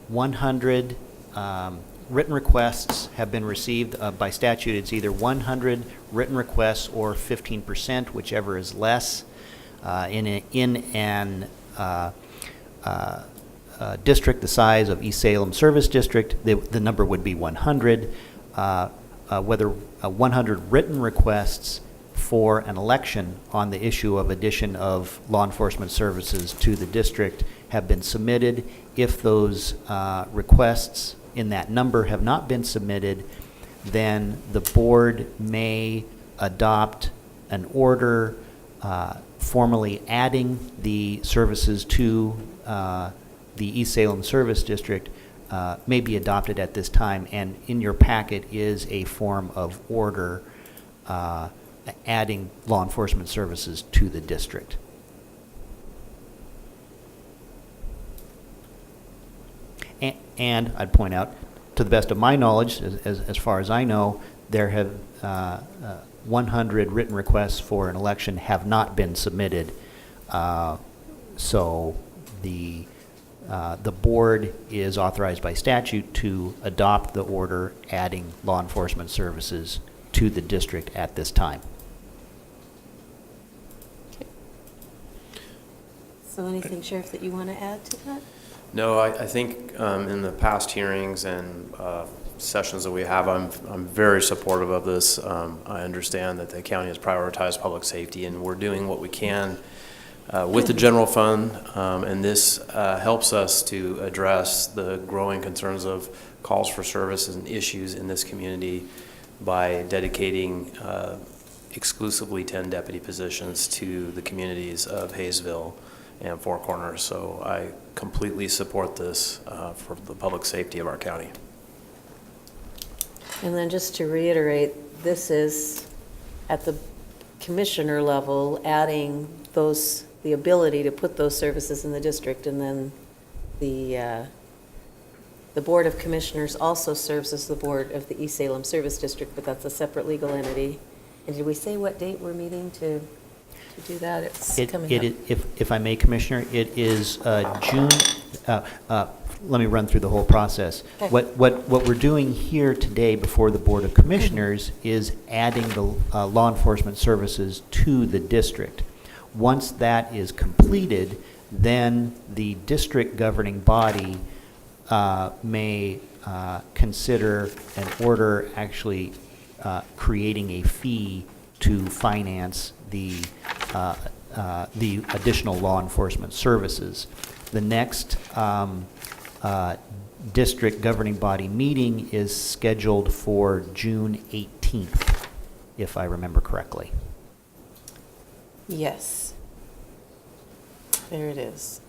100 written requests have been received. By statute, it's either 100 written requests or 15%, whichever is less. In an district the size of East Salem Service District, the number would be 100. Whether 100 written requests for an election on the issue of addition of law enforcement services to the district have been submitted. If those requests in that number have not been submitted, then the board may adopt an order formally adding the services to the East Salem Service District. May be adopted at this time, and in your packet is a form of order adding law enforcement services to the district. And I'd point out, to the best of my knowledge, as far as I know, there have 100 written requests for an election have not been submitted. So the board is authorized by statute to adopt the order adding law enforcement services to the district at this time. So anything, Sheriff, that you want to add to that? No, I think in the past hearings and sessions that we have, I'm very supportive of this. I understand that the county has prioritized public safety, and we're doing what we can with the general fund, and this helps us to address the growing concerns of calls for services and issues in this community by dedicating exclusively 10 deputy positions to the communities of Hayesville and Four Corners. So I completely support this for the public safety of our county. And then just to reiterate, this is at the commissioner level, adding the ability to put those services in the district, and then the Board of Commissioners also serves as the board of the East Salem Service District, but that's a separate legal entity. And did we say what date we're meeting to do that? It's coming up. If I may, Commissioner, it is June, let me run through the whole process. Okay. What we're doing here today before the Board of Commissioners is adding the law enforcement services to the district. Once that is completed, then the district governing body may consider an order actually creating a fee to finance the additional law enforcement services. The next district governing body meeting is scheduled for June 18th, if I remember correctly. Yes. There it is.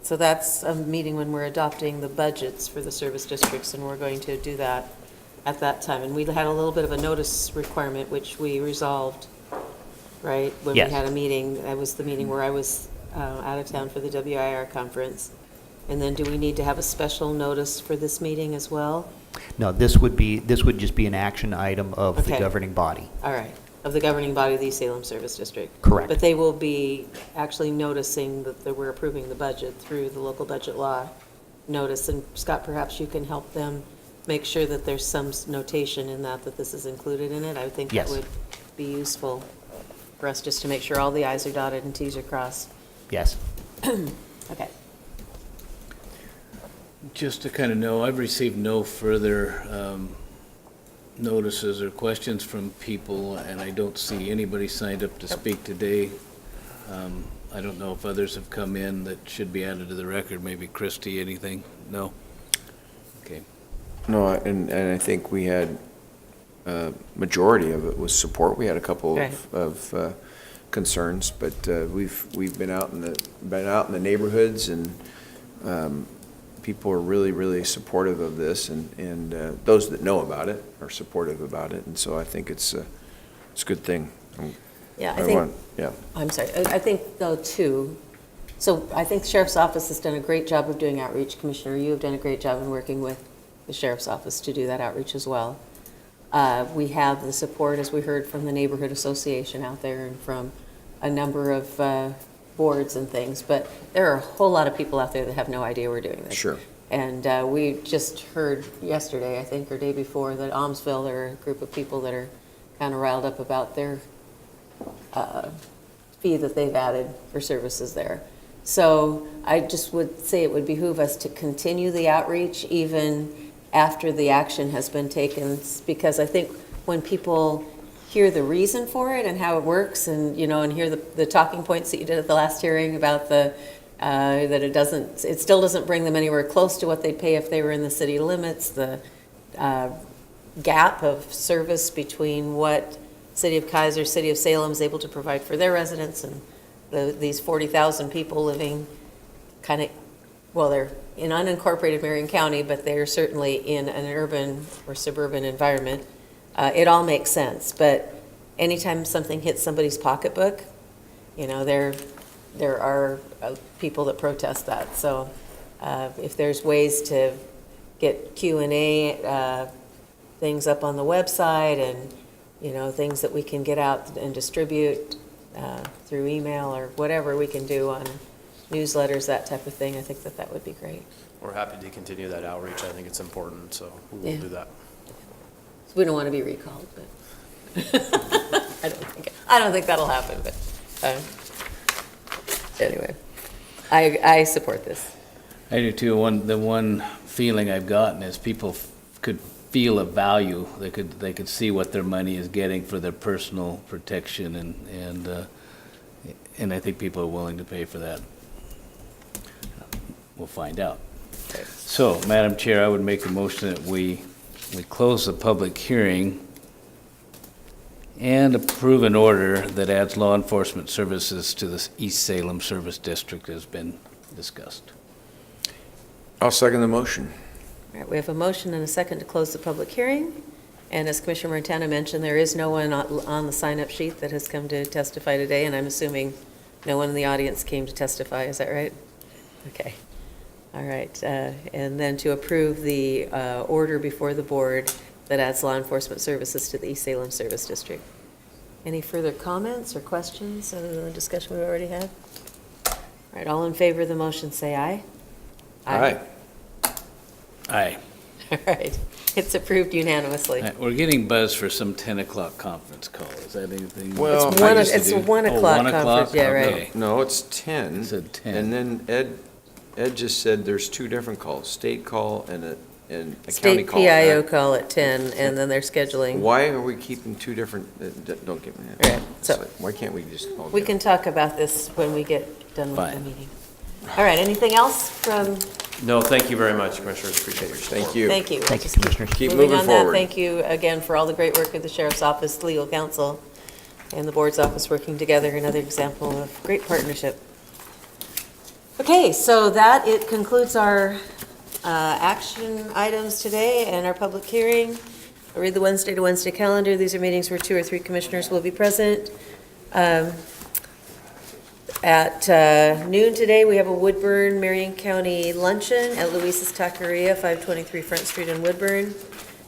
So that's a meeting when we're adopting the budgets for the service districts, and we're going to do that at that time. And we had a little bit of a notice requirement, which we resolved, right? When Yes. we had a meeting, that was the meeting where I was out of town for the WIR conference. And then do we need to have a special notice for this meeting as well? No, this would just be an action item of the Okay. governing body. All right, of the governing body of the East Salem Service District. Correct. But they will be actually noticing that we're approving the budget through the local budget law notice. And Scott, perhaps you can help them make sure that there's some notation in that this is included in it. I would think that Yes. would be useful for us just to make sure all the i's are dotted and t's are crossed. Yes. Okay. Just to kind of know, I've received no further notices or questions from people, and I don't see anybody signed up to speak today. I don't know if others have come in that should be added to the record. Maybe Christie, anything? No? Okay. No, and I think we had, majority of it was support. We had a couple Right. of concerns, but we've been out in the neighborhoods, and people are really, really supportive of this, and those that know about it are supportive about it, and so I think it's a good thing. Yeah, I think, Yeah. I'm sorry, I think though too, so I think the Sheriff's Office has done a great job of doing outreach. Commissioner, you have done a great job in working with the Sheriff's Office to do that outreach as well. We have the support, as we heard, from the Neighborhood Association out there and from a number of boards and things, but there are a whole lot of people out there that have no idea we're doing this. Sure. And we just heard yesterday, I think, or day before, that Almsville, there are a group of people that are kind of riled up about their fee that they've added for services there. So I just would say it would behoove us to continue the outreach even after the action has been taken, because I think when people hear the reason for it and how it works, and, and hear the talking points that you did at the last hearing about that it still doesn't bring them anywhere close to what they'd pay if they were in the city limits, the gap of service between what City of Kaiser, City of Salem is able to provide for their residents, and these 40,000 people living kind of, well, they're in unincorporated Marion County, but they're certainly in an urban or suburban environment. It all makes sense, but anytime something hits somebody's pocketbook, there are people that protest that. So if there's ways to get Q&A things up on the website, and things that we can get out and distribute through email or whatever we can do on newsletters, that type of thing, I think that would be great. We're happy to continue that outreach. I think it's important, so we'll Yeah. do that. So we don't want to be recalled, but I don't think that'll happen, but anyway, I support this. I do too. The one feeling I've gotten is people could feel a value. They could see what their money is getting for their personal protection, and I think people are willing to pay for that. We'll find out. So, Madam Chair, I would make a motion that we close the public hearing and approve an order that adds law enforcement services to the East Salem Service District has been discussed. I'll second the motion. All right, we have a motion and a second to close the public hearing. And as Commissioner Montana mentioned, there is no one on the sign-up sheet that has come to testify today, and I'm assuming no one in the audience came to testify, is that right? Okay. All right, and then to approve the order before the board that adds law enforcement services to the East Salem Service District. Any further comments or questions other than the discussion we've already had? All right, all in favor of the motion, say aye. Aye. Aye. All right, it's approved unanimously. We're getting buzzed for some 10 o'clock conference call. Is that anything? Well, It's I one, used to it's a do- 1 Oh, o'clock 1 o'clock? conference, yeah, right. Okay. No, it's 10. It said 10. And then Ed just said there's two different calls, state call and a county State call. PIO call at 10, and then they're scheduling. Why are we keeping two different, don't get me All that. right, so- Why can't we just call? We can talk about this when we get done with the Fine. meeting. All right, anything else from, No, thank you very much, Commissioners, appreciate your support. Thank you. thank you. Thank you, Commissioners. Keep moving on that, forward. thank you again for all the great work of the Sheriff's Office, Legal Counsel, and the Board's Office working together, another example of great partnership. Okay, so it concludes our action items today and our public hearing. I'll read the Wednesday to Wednesday calendar. These are meetings where 2 or 3 commissioners will be present. At noon today, we have a Woodburn, Marion County luncheon at Luisa's Taqueria, 523 Front Street in Woodburn.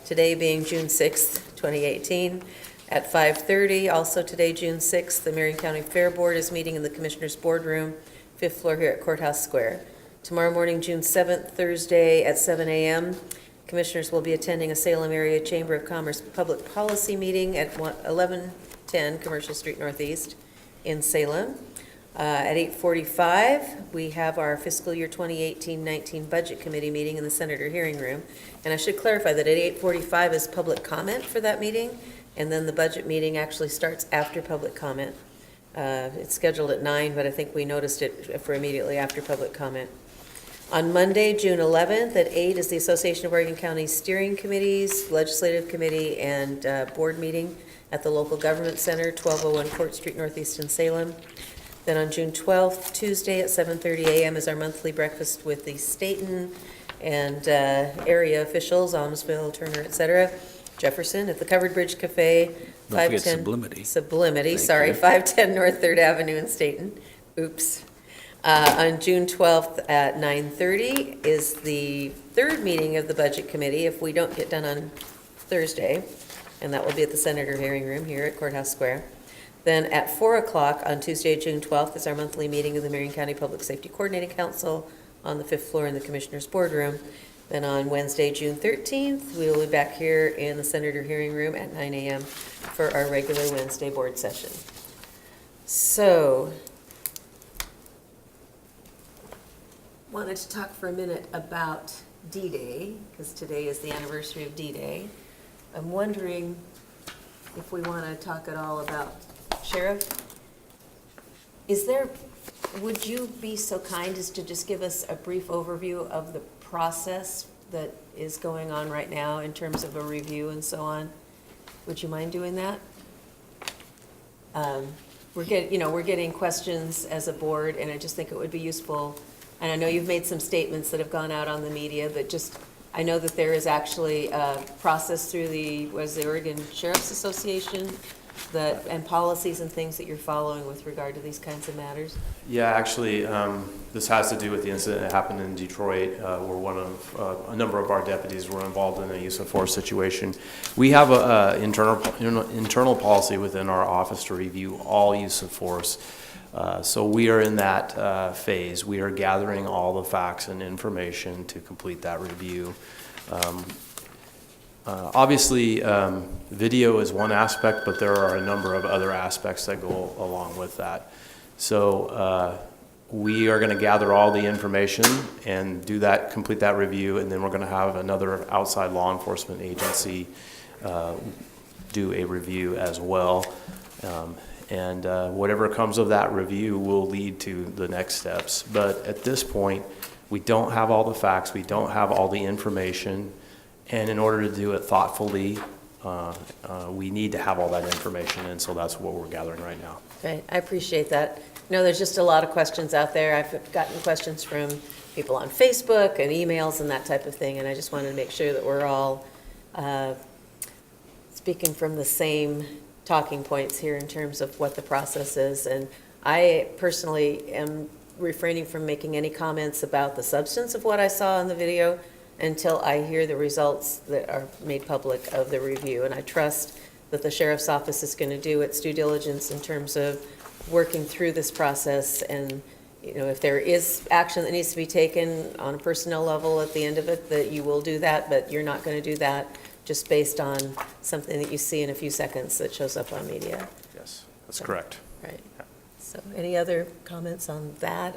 Today being June 6th, 2018. At 5:30, also today, June 6th, the Marion County Fair Board is meeting in the Commissioners' Boardroom, 5th floor here at Courthouse Square. Tomorrow morning, June 7th, Thursday at 7 a.m., Commissioners will be attending a Salem Area Chamber of Commerce Public Policy meeting at 1110 Commercial Street Northeast in Salem. At 8:45, we have our fiscal year 2018-19 Budget Committee meeting in the Senator Hearing Room. And I should clarify that at 8:45 is public comment for that meeting, and then the budget meeting actually starts after public comment. It's scheduled at 9, but I think we noticed it for immediately after public comment. On Monday, June 11th, at 8 is the Association of Oregon County Steering Committees, Legislative Committee, and Board meeting at the Local Government Center, 1201 Court Street Northeast in Salem. Then on June 12th, Tuesday at 7:30 a.m. is our monthly breakfast with the Staten and area officials, Almsville, Turner, et cetera. Jefferson at the Covered Bridge Cafe, Don't forget 510 Sublimity. Sublimity, Thank sorry, you. 510 North 3rd Avenue in Staten. Oops. On June 12th at 9:30 is the third meeting of the Budget Committee, if we don't get done on Thursday, and that will be at the Senator Hearing Room here at Courthouse Square. Then at 4 o'clock on Tuesday, June 12th, is our monthly meeting of the Marion County Public Safety Coordinating Council on the 5th floor in the Commissioner's Boardroom. Then on Wednesday, June 13th, we will be back here in the Senator Hearing Room at 9 a.m. for our regular Wednesday board session. So, wanted to talk for a minute about D-Day, because today is the anniversary of D-Day. I'm wondering if we want to talk at all about Sheriff. Would you be so kind as to just give us a brief overview of the process that is going on right now in terms of a review and so on? Would you mind doing that? We're getting questions as a board, and I just think it would be useful. And I know you've made some statements that have gone out on the media, but just, I know that there is actually a process through the Oregon Sheriff's Association and policies and things that you're following with regard to these kinds of matters? Yeah, actually, this has to do with the incident that happened in Detroit, where a number of our deputies were involved in a use of force situation. We have an internal policy within our office to review all use of force. So we are in that phase. We are gathering all the facts and information to complete that review. Obviously, video is one aspect, but there are a number of other aspects that go along with that. So we are going to gather all the information and complete that review, and then we're going to have another outside law enforcement agency do a review as well. And whatever comes of that review will lead to the next steps. But at this point, we don't have all the facts, we don't have all the information, and in order to do it thoughtfully, we need to have all that information, and so that's what we're gathering right now. Right, I appreciate that. No, there's just a lot of questions out there. I've gotten questions from people on Facebook and emails and that type of thing, and I just wanted to make sure that we're all speaking from the same talking points here in terms of what the process is. And I personally am refraining from making any comments about the substance of what I saw in the video until I hear the results that are made public of the review. And I trust that the sheriff's office is going to do its due diligence in terms of working through this process. And, you know, if there is action that needs to be taken on a personnel level at the end of it, that you will do that, but you're not going to do that just based on something that you see in a few seconds that shows up on media. Yes, that's correct. Right. So any other comments on that?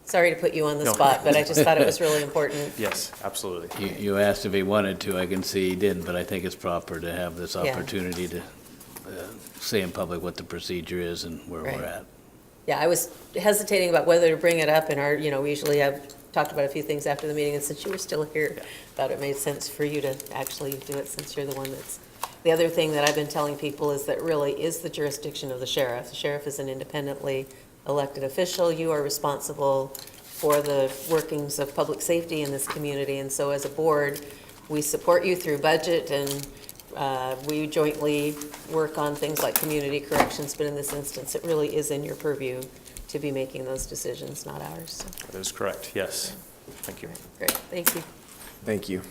Sorry to put you on the No. spot, but I just thought it was really important. Yes, absolutely. You asked if he wanted to, I can see he didn't, but I think it's proper to have this Yeah. opportunity to say in public what the procedure is and where Right. we're at. Yeah, I was hesitating about whether to bring it up in our, we usually have talked about a few things after the meeting, and since you were still here, thought it made sense for you to actually do it since you're the one that's. The other thing that I've been telling people is that really is the jurisdiction of the sheriff. The sheriff is an independently elected official. You are responsible for the workings of public safety in this community, and so as a board, we support you through budget, and we jointly work on things like community corrections, but in this instance, it really is in your purview to be making those decisions, not ours. So, That is correct, yes. Thank you. great, thank you. Thank you.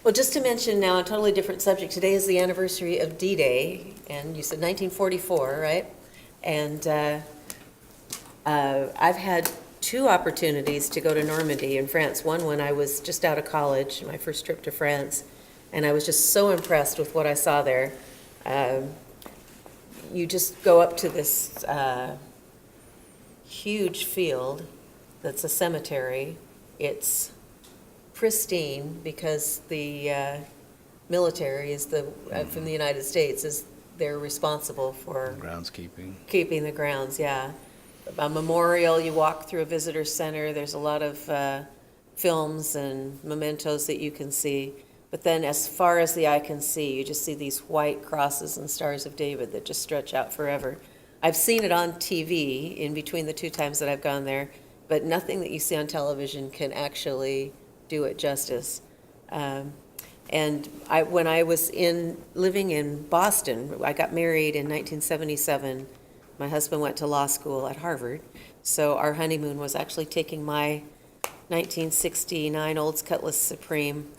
Well, just to mention now, a totally different subject, today is the anniversary of D-Day, and you said 1944, right? And I've had two opportunities to go to Normandy in France. One when I was just out of college, my first trip to France, and I was just so impressed with what I saw there. You just go up to this huge field that's a cemetery. It's pristine because the military is from the United States, they're responsible for Groundskeeping. keeping the grounds, yeah. A memorial, you walk through a visitor center, there's a lot of films and mementos that you can see. But then as far as the eye can see, you just see these white crosses and stars of David that just stretch out forever. I've seen it on TV in between the two times that I've gone there, but nothing that you see on television can actually do it justice. And when I was living in Boston, I got married in 1977. My husband went to law school at Harvard, so our honeymoon was actually taking my 1969 Olds Cutlass Supreme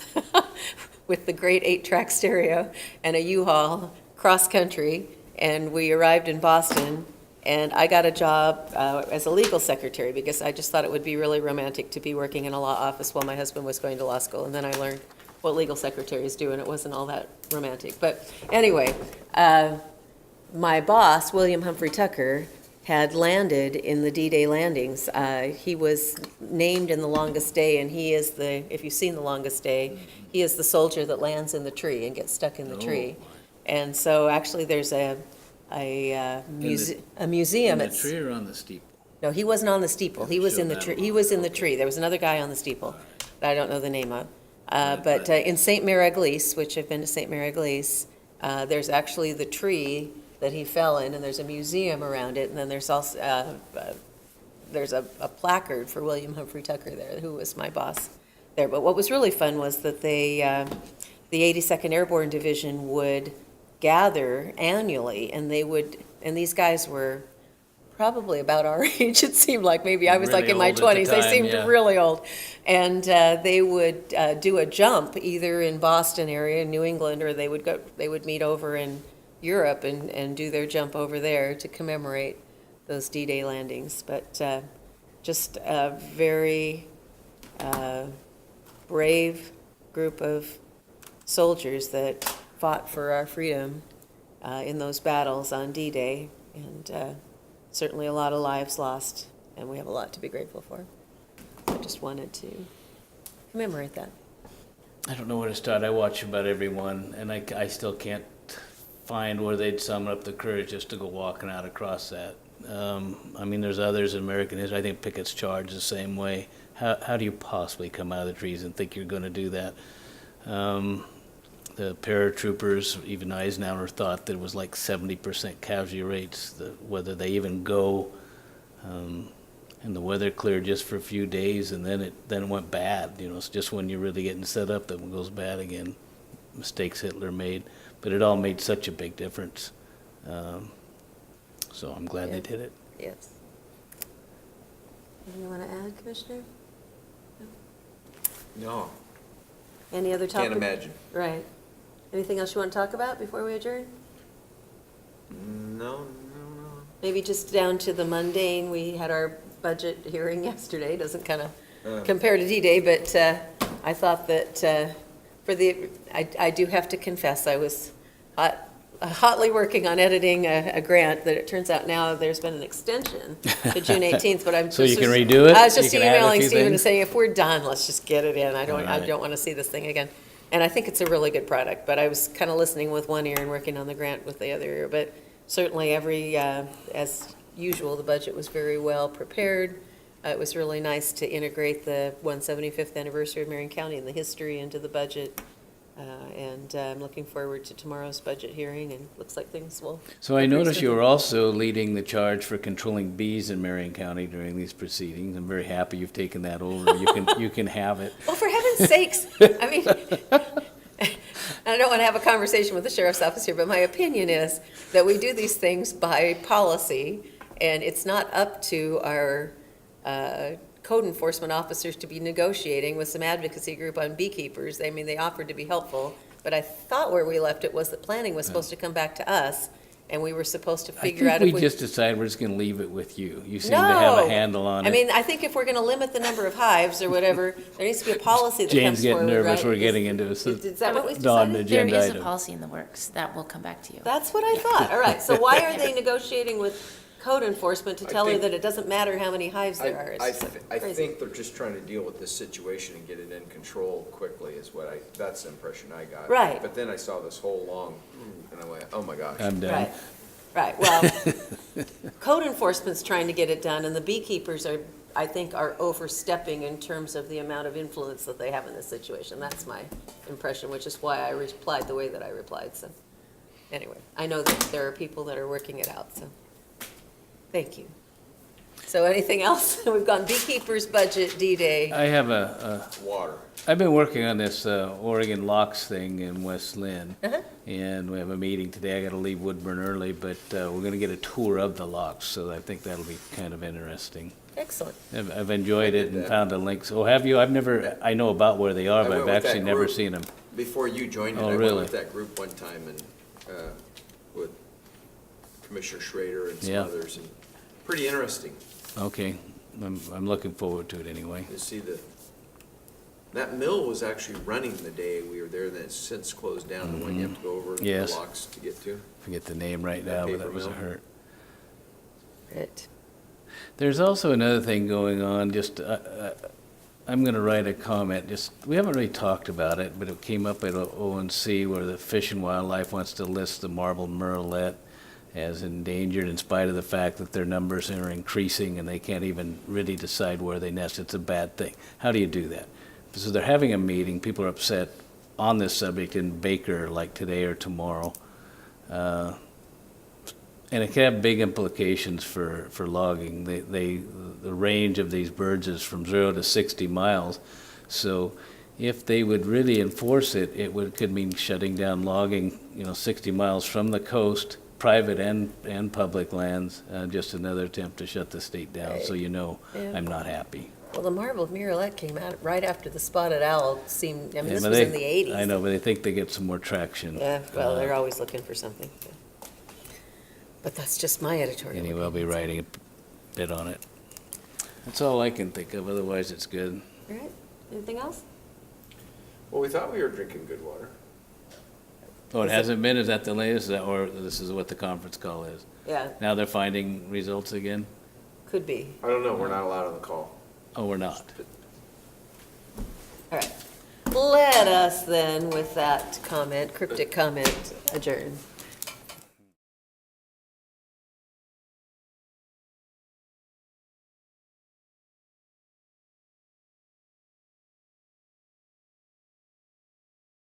with the great 8-track stereo and a U-Haul cross-country, and we arrived in Boston, and I got a job as a legal secretary because I just thought it would be really romantic to be working in a law office while my husband was going to law school, and then I learned what legal secretaries do, and it wasn't all that romantic. But anyway, my boss, William Humphrey Tucker, had landed in the D-Day landings. He was named in The Longest Day, and he is if you've seen The Longest Day, he is the soldier that lands in the tree and gets stuck in the tree. And so actually there's a museum. In the It's- tree or on the steeple? No, he wasn't on the steeple. He was in the tree. He was in the tree. There was another guy on the steeple that I don't know the name of. But in St. Mary Église, which I've been to St. Mary Église, there's actually the tree that he fell in, and there's a museum around it, and then there's also, there's a placard for William Humphrey Tucker there, who was my boss there. But what was really fun was that the 82nd Airborne Division would gather annually, and these guys were probably about our age, it seemed like. Maybe I was like Really in my old at the 20s. They time, seemed yeah. really old. And they would do a jump either in Boston area, New England, or they would meet over in Europe and do their jump over there to commemorate those D-Day landings. But just a very brave group of soldiers that fought for our freedom in those battles on D-Day, and certainly a lot of lives lost, and we have a lot to be grateful for. I just wanted to commemorate that. I don't know where to start. I watch about every one, and I still can't find where they'd summon up the courage just to go walking out across that. I mean, there's others in American history. I think Pickett's Charge the same way. How do you possibly come out of the trees and think you're going to do that? the paratroopers, even Eisenhower thought that it was like 70% casualty rates, whether they even go. And the weather cleared just for a few days, and then it went bad. It's just when you're really getting set up that it goes bad again. Mistakes Hitler made, but it all made such a big difference. So I'm glad they did it. Yes. Anything you want to add, Commissioner? No, Any other topic? can't imagine. Right. Anything else you want to talk about before we adjourn? No. Maybe just down to the mundane, we had our budget hearing yesterday, doesn't kind of compare to D-Day, but I thought that I do have to confess, I was hotly working on editing a grant that it turns out now there's been an extension to June 18th, but I'm just. So you can redo it? I was just You can add a emailing few Stephen and things? saying, if we're done, let's just get it in. I All right. don't want to see this thing again. And I think it's a really good product, but I was kind of listening with one ear and working on the grant with the other ear. But certainly as usual, the budget was very well prepared. It was really nice to integrate the 175th anniversary of Marion County and the history into the budget. And I'm looking forward to tomorrow's budget hearing, and looks like things will. So I go pretty noticed you smoothly. were also leading the charge for controlling bees in Marion County during these proceedings. I'm very happy you've taken that over. You can have it. Well, for heaven's sakes, I mean, I don't want to have a conversation with the sheriff's office here, but my opinion is that we do these things by policy, and it's not up to our code enforcement officers to be negotiating with some advocacy group on beekeepers. I mean, they offered to be helpful, but I thought where we left it was that planning was supposed to come back to us, and we were supposed to I figure out if think we. we just decided we're just going to leave it with you. You seem to have a No. handle on it. I mean, I think if we're going to limit the number of hives or whatever, there needs to be a policy that James comes getting forward, nervous. right? We're getting into Is that what we decided? non-agenda There is a item. policy in the works that will come back to you. That's what I thought. All right, so why are they negotiating with code enforcement to I tell her think- that it doesn't matter how many hives there are? It's I just I crazy. think they're just trying to deal with this situation and get it in control quickly is that's the impression I got. Right. But then I saw this whole long, and I went, oh my gosh. I'm done. Right, well, code enforcement's trying to get it done, and the beekeepers I think, are overstepping in terms of the amount of influence that they have in this situation. That's my impression, which is why I replied the way that I replied, so. Anyway, I know that there are people that are working it out, so, thank you. So anything else? We've gone beekeepers, budget, D-Day. I have Water. I've been working on this Oregon locks thing in West Lynn, Uh-huh. and we have a meeting today. I got to leave Woodburn early, but we're going to get a tour of the locks, so I think that'll be kind of interesting. Excellent. I've enjoyed it and that. found the links. Oh, have you? I know about where they are, I but went I've with that actually never group. seen them. Before you joined it, Oh, I went really? with that group one time and with Commissioner Schrader and some Yeah. others, and pretty interesting Okay, I'm looking forward to it anyway. to see that mill was actually running the day we were there, and it's since closed down, the one you have to go over the Yes. locks to get to. Forget the name right That now, but paper that was a mill. hurt. Right. There's also another thing going on, just, I'm gonna write a comment, we haven't really talked about it, but it came up at ONC where the Fish and Wildlife wants to list the marbled murrelet as endangered in spite of the fact that their numbers are increasing and they can't even really decide where they nest. It's a bad thing. How do you do that? So they're having a meeting, people are upset on this subject in Baker, like today or tomorrow. And it can have big implications for logging. The range of these birds is from 0 to 60 miles. So if they would really enforce it, could mean shutting down logging, 60 miles from the coast, private and public lands. Just another attempt to shut the state down, so Yeah. I'm not happy. Well, the marbled murrelet came out right after the spotted owl seemed, Yeah, this but was they- in the 80s. I know, but I think they get some more traction. Yeah, well, they're always looking for something. But that's just my editorial. Anyway, I'll be opinion, so. writing a bit on it. That's all I can think of, otherwise it's good. All right, anything else? Well, we thought we were drinking good water. Oh, it hasn't been, is that the latest, or this is what the conference call is? Yeah, Now they're finding results again? could be. I don't know, we're not allowed on the call. Oh, we're not. All right. Let us then, with that comment, cryptic comment, adjourn.